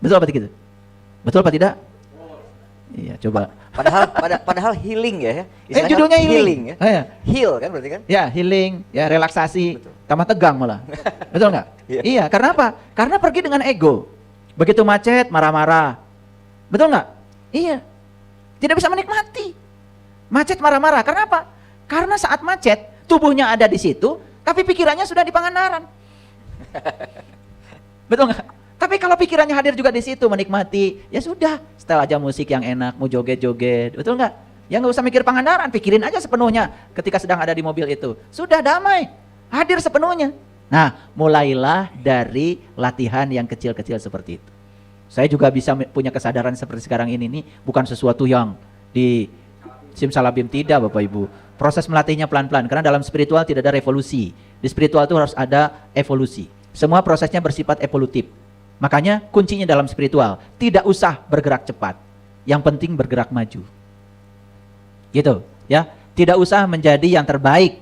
Speaker 1: Betul apa gitu? Betul apa tidak? Iya, coba.
Speaker 2: Padahal healing ya. Istilahnya
Speaker 1: Judulnya healing.
Speaker 2: ya.
Speaker 1: Ya.
Speaker 2: Heal kan berarti kan?
Speaker 1: Ya, healing, ya relaksasi,
Speaker 2: Betul.
Speaker 1: tambah tegang malah. Betul nggak?
Speaker 2: Iya.
Speaker 1: Iya, karena apa? Karena pergi dengan ego. Begitu macet, marah-marah. Betul nggak? Iya. Tidak bisa menikmati. Macet, marah-marah. Karena apa? Karena saat macet, tubuhnya ada di situ, tapi pikirannya sudah di Pangandaran. Betul nggak? Tapi kalau pikirannya hadir juga di situ, menikmati, ya sudah, setel aja musik yang enak, mau joget-joget, betul nggak? Ya nggak usah mikir Pangandaran, pikirin aja sepenuhnya ketika sedang ada di mobil itu. Sudah damai, hadir sepenuhnya. Nah, mulailah dari latihan yang kecil-kecil seperti itu. Saya juga bisa punya kesadaran seperti sekarang ini nih, bukan sesuatu yang di simsalabim, tidak Bapak Ibu. Proses melatihnya pelan-pelan, karena dalam spiritual tidak ada revolusi. Di spiritual itu harus ada evolusi. Semua prosesnya bersifat evolutif. Makanya kuncinya dalam spiritual, tidak usah bergerak cepat. Yang penting bergerak maju. Gitu, ya. Tidak usah menjadi yang terbaik,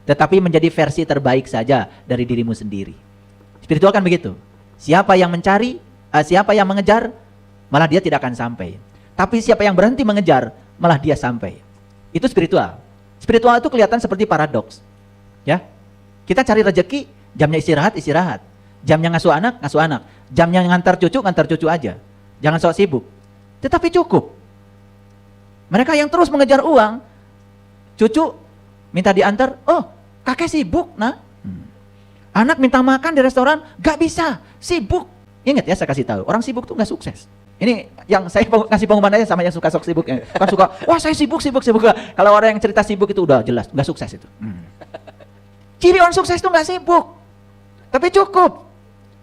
Speaker 1: tetapi menjadi versi terbaik saja dari dirimu sendiri. Spiritual kan begitu. Siapa yang mencari, siapa yang mengejar, malah dia tidak akan sampai. Tapi siapa yang berhenti mengejar, malah dia sampai. Itu spiritual. Spiritual itu kelihatan seperti paradoks. Ya. Kita cari rezeki, jamnya istirahat, Jamnya ngasuh anak, Jamnya ngantar cucu aja. Jangan sok sibuk. tetapi cukup. Mereka yang terus mengejar uang, cucu minta diantar, oh kakek sibuk, nah. Anak minta makan di restoran, gak bisa, sibuk. Ingat ya, saya kasih tahu, orang sibuk tuh gak sukses. Ini yang saya kasih pengumuman aja sama yang suka sok sibuk. Kan suka, wah saya sibuk. Kalau orang yang cerita sibuk itu udah jelas, gak sukses itu. Ciri orang sukses itu gak sibuk, tapi cukup.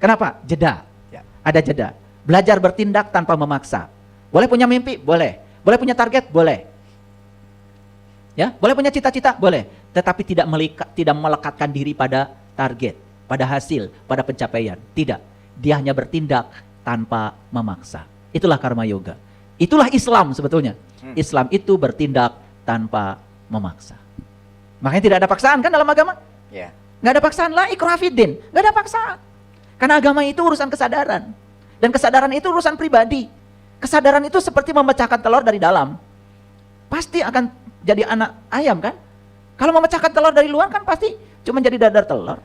Speaker 1: Kenapa? Jeda.
Speaker 2: Ya.
Speaker 1: Ada jeda. Belajar bertindak tanpa memaksa. Boleh punya mimpi? Boleh. Boleh punya target? Boleh. Ya, boleh punya cita-cita? Boleh. Tetapi tidak melekatkan diri pada target, pada hasil, pada pencapaian. Tidak. Dia hanya bertindak tanpa memaksa. Itulah karma yoga. Itulah Islam sebetulnya. Islam itu bertindak tanpa memaksa. Makanya tidak ada paksaan kan dalam agama?
Speaker 2: Ya.
Speaker 1: Nggak ada paksaan, la ikraha fiddin. Nggak ada paksaan. Karena agama itu urusan kesadaran. Dan kesadaran itu urusan pribadi. Kesadaran itu seperti memecahkan telur dari dalam. Pasti akan jadi anak ayam kan? Kalau memecahkan telur dari luar kan pasti cuma jadi dadar telur.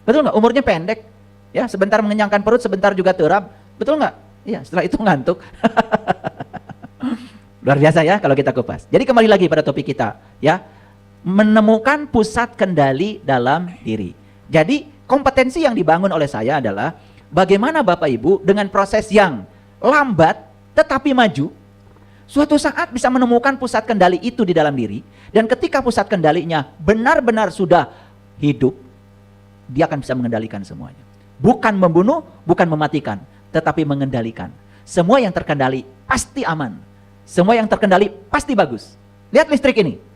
Speaker 1: Betul nggak? Umurnya pendek. Ya, sebentar mengenyangkan perut, sebentar juga terap. Betul nggak? Iya, setelah itu ngantuk. Luar biasa ya kalau kita kupas. Jadi kembali lagi pada topik kita, ya. Menemukan pusat kendali dalam diri. Jadi kompetensi yang dibangun oleh saya adalah bagaimana Bapak Ibu dengan proses yang lambat tetapi maju, suatu saat bisa menemukan pusat kendali itu di dalam diri, dan ketika pusat kendalinya benar-benar sudah hidup, dia akan bisa mengendalikan semuanya. Bukan membunuh, bukan mematikan, tetapi mengendalikan. Semua yang terkendali pasti aman. Semua yang terkendali pasti bagus. Lihat listrik ini.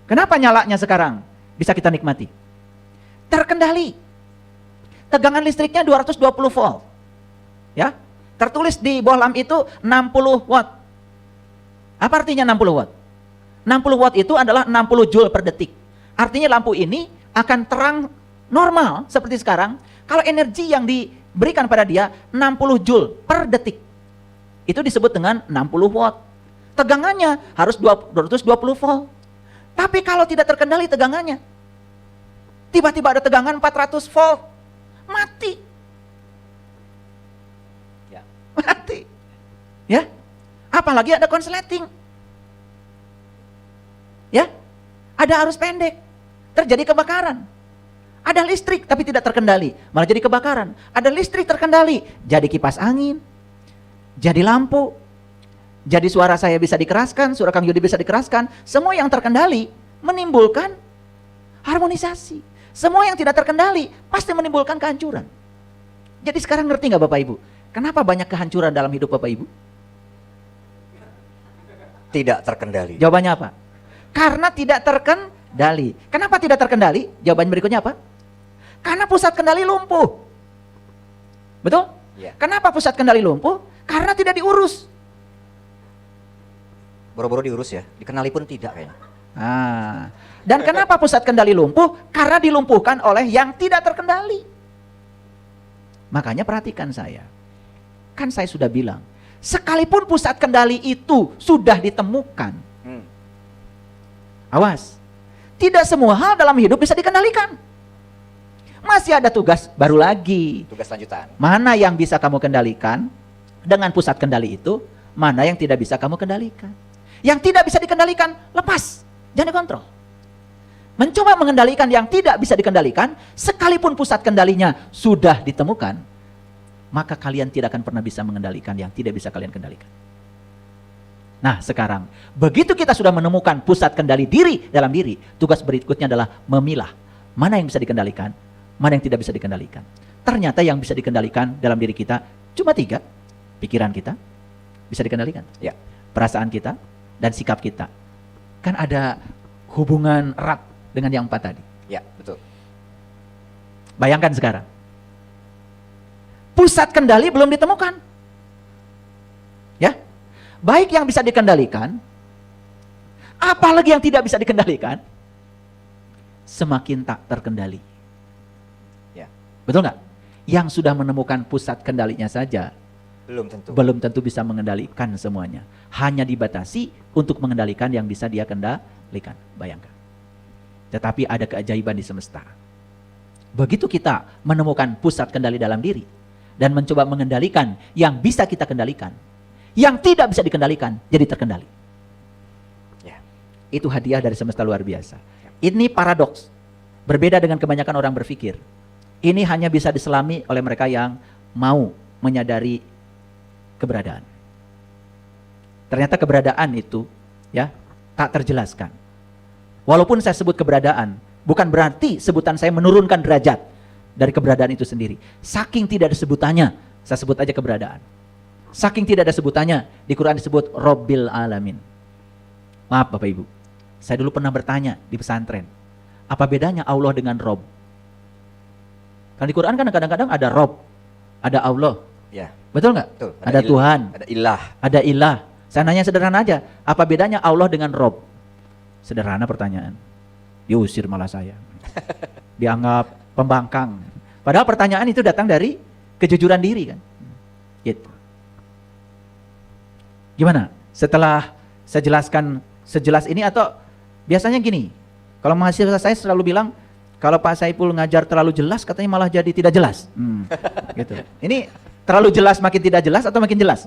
Speaker 1: Kenapa nyalanya sekarang bisa kita nikmati? Terkendali. Tegangan listriknya 220 volt. Ya. Tertulis di bohlam lamp itu 60 watt. Apa artinya 60 watt? 60 watt itu adalah 60 joule per detik. Artinya lampu ini akan terang normal seperti sekarang kalau energi yang diberikan pada dia 60 joule per detik. Itu disebut dengan 60 watt. Tegangannya harus 220 volt. Tapi kalau tidak terkendali tegangannya, tiba-tiba ada tegangan 400 volt, mati.
Speaker 2: Ya.
Speaker 1: Mati. Ya. Apalagi ada konsleting. Ya. Ada arus pendek. Terjadi kebakaran. Ada listrik tapi tidak terkendali, malah jadi kebakaran. Ada listrik terkendali, jadi kipas angin, jadi lampu, jadi suara saya bisa dikeraskan, suara Kang Yudi bisa dikeraskan. Semua yang terkendali menimbulkan harmonisasi. Semua yang tidak terkendali pasti menimbulkan kehancuran. Jadi sekarang ngerti nggak Bapak Ibu? Kenapa banyak kehancuran dalam hidup Bapak Ibu?
Speaker 2: Tidak terkendali.
Speaker 1: Jawabannya apa? Karena tidak terkendali. Kenapa tidak terkendali? Jawaban berikutnya apa? Karena pusat kendali lumpuh. Betul?
Speaker 2: Ya.
Speaker 1: Kenapa pusat kendali lumpuh? Karena tidak diurus.
Speaker 2: Boro-boro diurus ya, dikenali pun tidak kayaknya.
Speaker 1: Ah. Dan kenapa pusat kendali lumpuh? Karena dilumpuhkan oleh yang tidak terkendali. Makanya perhatikan saya. Kan saya sudah bilang, sekalipun pusat kendali itu sudah ditemukan, awas, tidak semua hal dalam hidup bisa dikendalikan. Masih ada tugas baru lagi.
Speaker 2: Tugas lanjutan.
Speaker 1: Mana yang bisa kamu kendalikan dengan pusat kendali itu, mana yang tidak bisa kamu kendalikan. Yang tidak bisa dikendalikan, lepas, jangan dikontrol. Mencoba mengendalikan yang tidak bisa dikendalikan, sekalipun pusat kendalinya sudah ditemukan, maka kalian tidak akan pernah bisa mengendalikan yang tidak bisa kalian kendalikan. Nah sekarang, begitu kita sudah menemukan pusat kendali diri dalam diri, tugas berikutnya adalah memilah mana yang bisa dikendalikan, mana yang tidak bisa dikendalikan. Ternyata yang bisa dikendalikan dalam diri kita cuma 3. Pikiran kita bisa dikendalikan,
Speaker 2: Ya.
Speaker 1: perasaan kita, dan sikap kita. Kan ada hubungan erat dengan yang 4 tadi.
Speaker 2: Ya, betul.
Speaker 1: Bayangkan sekarang, pusat kendali belum ditemukan. Ya, baik yang bisa dikendalikan, apalagi yang tidak bisa dikendalikan, semakin tak terkendali.
Speaker 2: Ya.
Speaker 1: Betul nggak? Yang sudah menemukan pusat kendalinya saja belum tentu bisa mengendalikan semuanya. Hanya dibatasi untuk mengendalikan yang bisa dia kendalikan. Bayangkan. Tetapi ada keajaiban di semesta. Begitu kita menemukan pusat kendali dalam diri dan mencoba mengendalikan yang bisa kita kendalikan, yang tidak bisa dikendalikan jadi terkendali.
Speaker 2: Ya.
Speaker 1: Itu hadiah dari semesta luar biasa. Ini paradoks. Berbeda dengan kebanyakan orang berpikir. Ini hanya bisa diselami oleh mereka yang mau menyadari keberadaan. Ternyata keberadaan itu ya tak terjelaskan. Walaupun saya sebut keberadaan, bukan berarti sebutan saya menurunkan derajat dari keberadaan itu sendiri. Saking tidak ada sebutannya, saya sebut aja keberadaan. Saking tidak ada sebutannya, di Quran disebut Robbil Alamin. Maaf Bapak Ibu, saya dulu pernah bertanya di pesantren, apa bedanya Allah dengan Rob? Kan di Quran kan kadang-kadang ada Rob, ada Allah.
Speaker 2: Ya.
Speaker 1: Betul nggak?
Speaker 2: Betul.
Speaker 1: Ada Tuhan,
Speaker 2: ada ilah.
Speaker 1: ada ilah. Saya nanya sederhana aja, apa bedanya Allah dengan Rob? Sederhana pertanyaan. Diusir malah saya. Dianggap pembangkang. Padahal pertanyaan itu datang dari kejujuran diri kan. Gitu. Gimana? Setelah saya jelaskan sejelas ini atau biasanya gini, kalau mahasiswa saya selalu bilang, kalau Pak Saiful ngajar terlalu jelas katanya malah jadi tidak jelas. Gitu. Ini terlalu jelas makin tidak jelas atau makin jelas?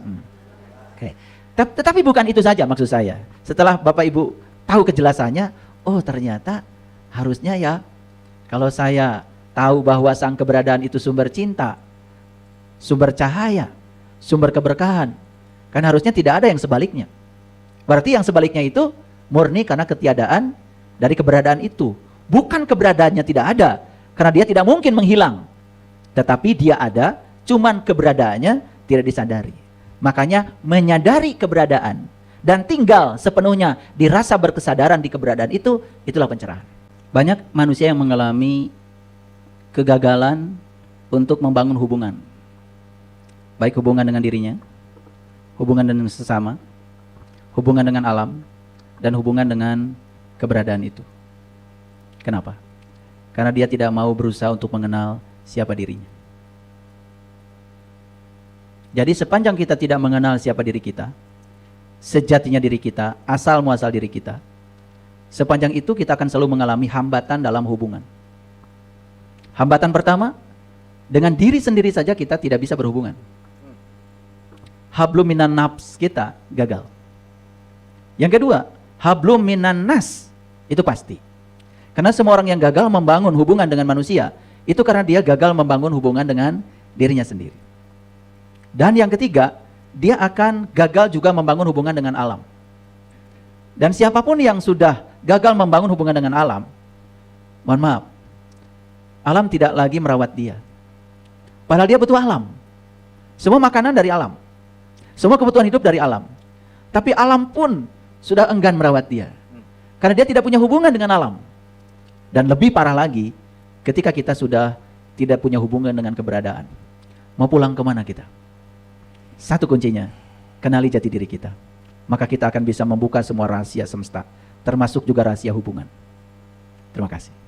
Speaker 1: Oke. Tetapi bukan itu saja maksud saya. Setelah Bapak Ibu tahu kejelasannya, oh ternyata harusnya ya kalau saya tahu bahwa sang keberadaan itu sumber cinta, sumber cahaya, sumber keberkahan, kan harusnya tidak ada yang sebaliknya. Berarti yang sebaliknya itu murni karena ketiadaan dari keberadaan itu. Bukan keberadaannya tidak ada, karena dia tidak mungkin menghilang. Tetapi dia ada, cuman keberadaannya tidak disadari. Makanya menyadari keberadaan dan tinggal sepenuhnya dirasa berkesadaran di keberadaan itu, itulah pencerahan. Banyak manusia yang mengalami kegagalan untuk membangun hubungan. Baik hubungan dengan dirinya, hubungan dengan sesama, hubungan dengan alam, dan hubungan dengan keberadaan itu. Kenapa? Karena dia tidak mau berusaha untuk mengenal siapa dirinya. Jadi sepanjang kita tidak mengenal siapa diri kita, sejatinya diri kita, asal muasal diri kita, sepanjang itu kita akan selalu mengalami hambatan dalam hubungan. Hambatan pertama, dengan diri sendiri saja kita tidak bisa berhubungan. Hablum minan nafs kita gagal. Yang kedua, hablum minan nas, itu pasti. Karena semua orang yang gagal membangun hubungan dengan manusia, itu karena dia gagal membangun hubungan dengan dirinya sendiri. Dan yang ketiga, dia akan gagal juga membangun hubungan dengan alam. Dan siapapun yang sudah gagal membangun hubungan dengan alam, mohon maaf, alam tidak lagi merawat dia. Padahal dia butuh alam. Semua makanan dari alam. Semua kebutuhan hidup dari alam. Tapi alam pun sudah enggan merawat dia. Karena dia tidak punya hubungan dengan alam. Dan lebih parah lagi, ketika kita sudah tidak punya hubungan dengan keberadaan. Mau pulang kemana kita? Satu kuncinya, kenali jati diri kita. Maka kita akan bisa membuka semua rahasia semesta, termasuk juga rahasia hubungan. Terima kasih.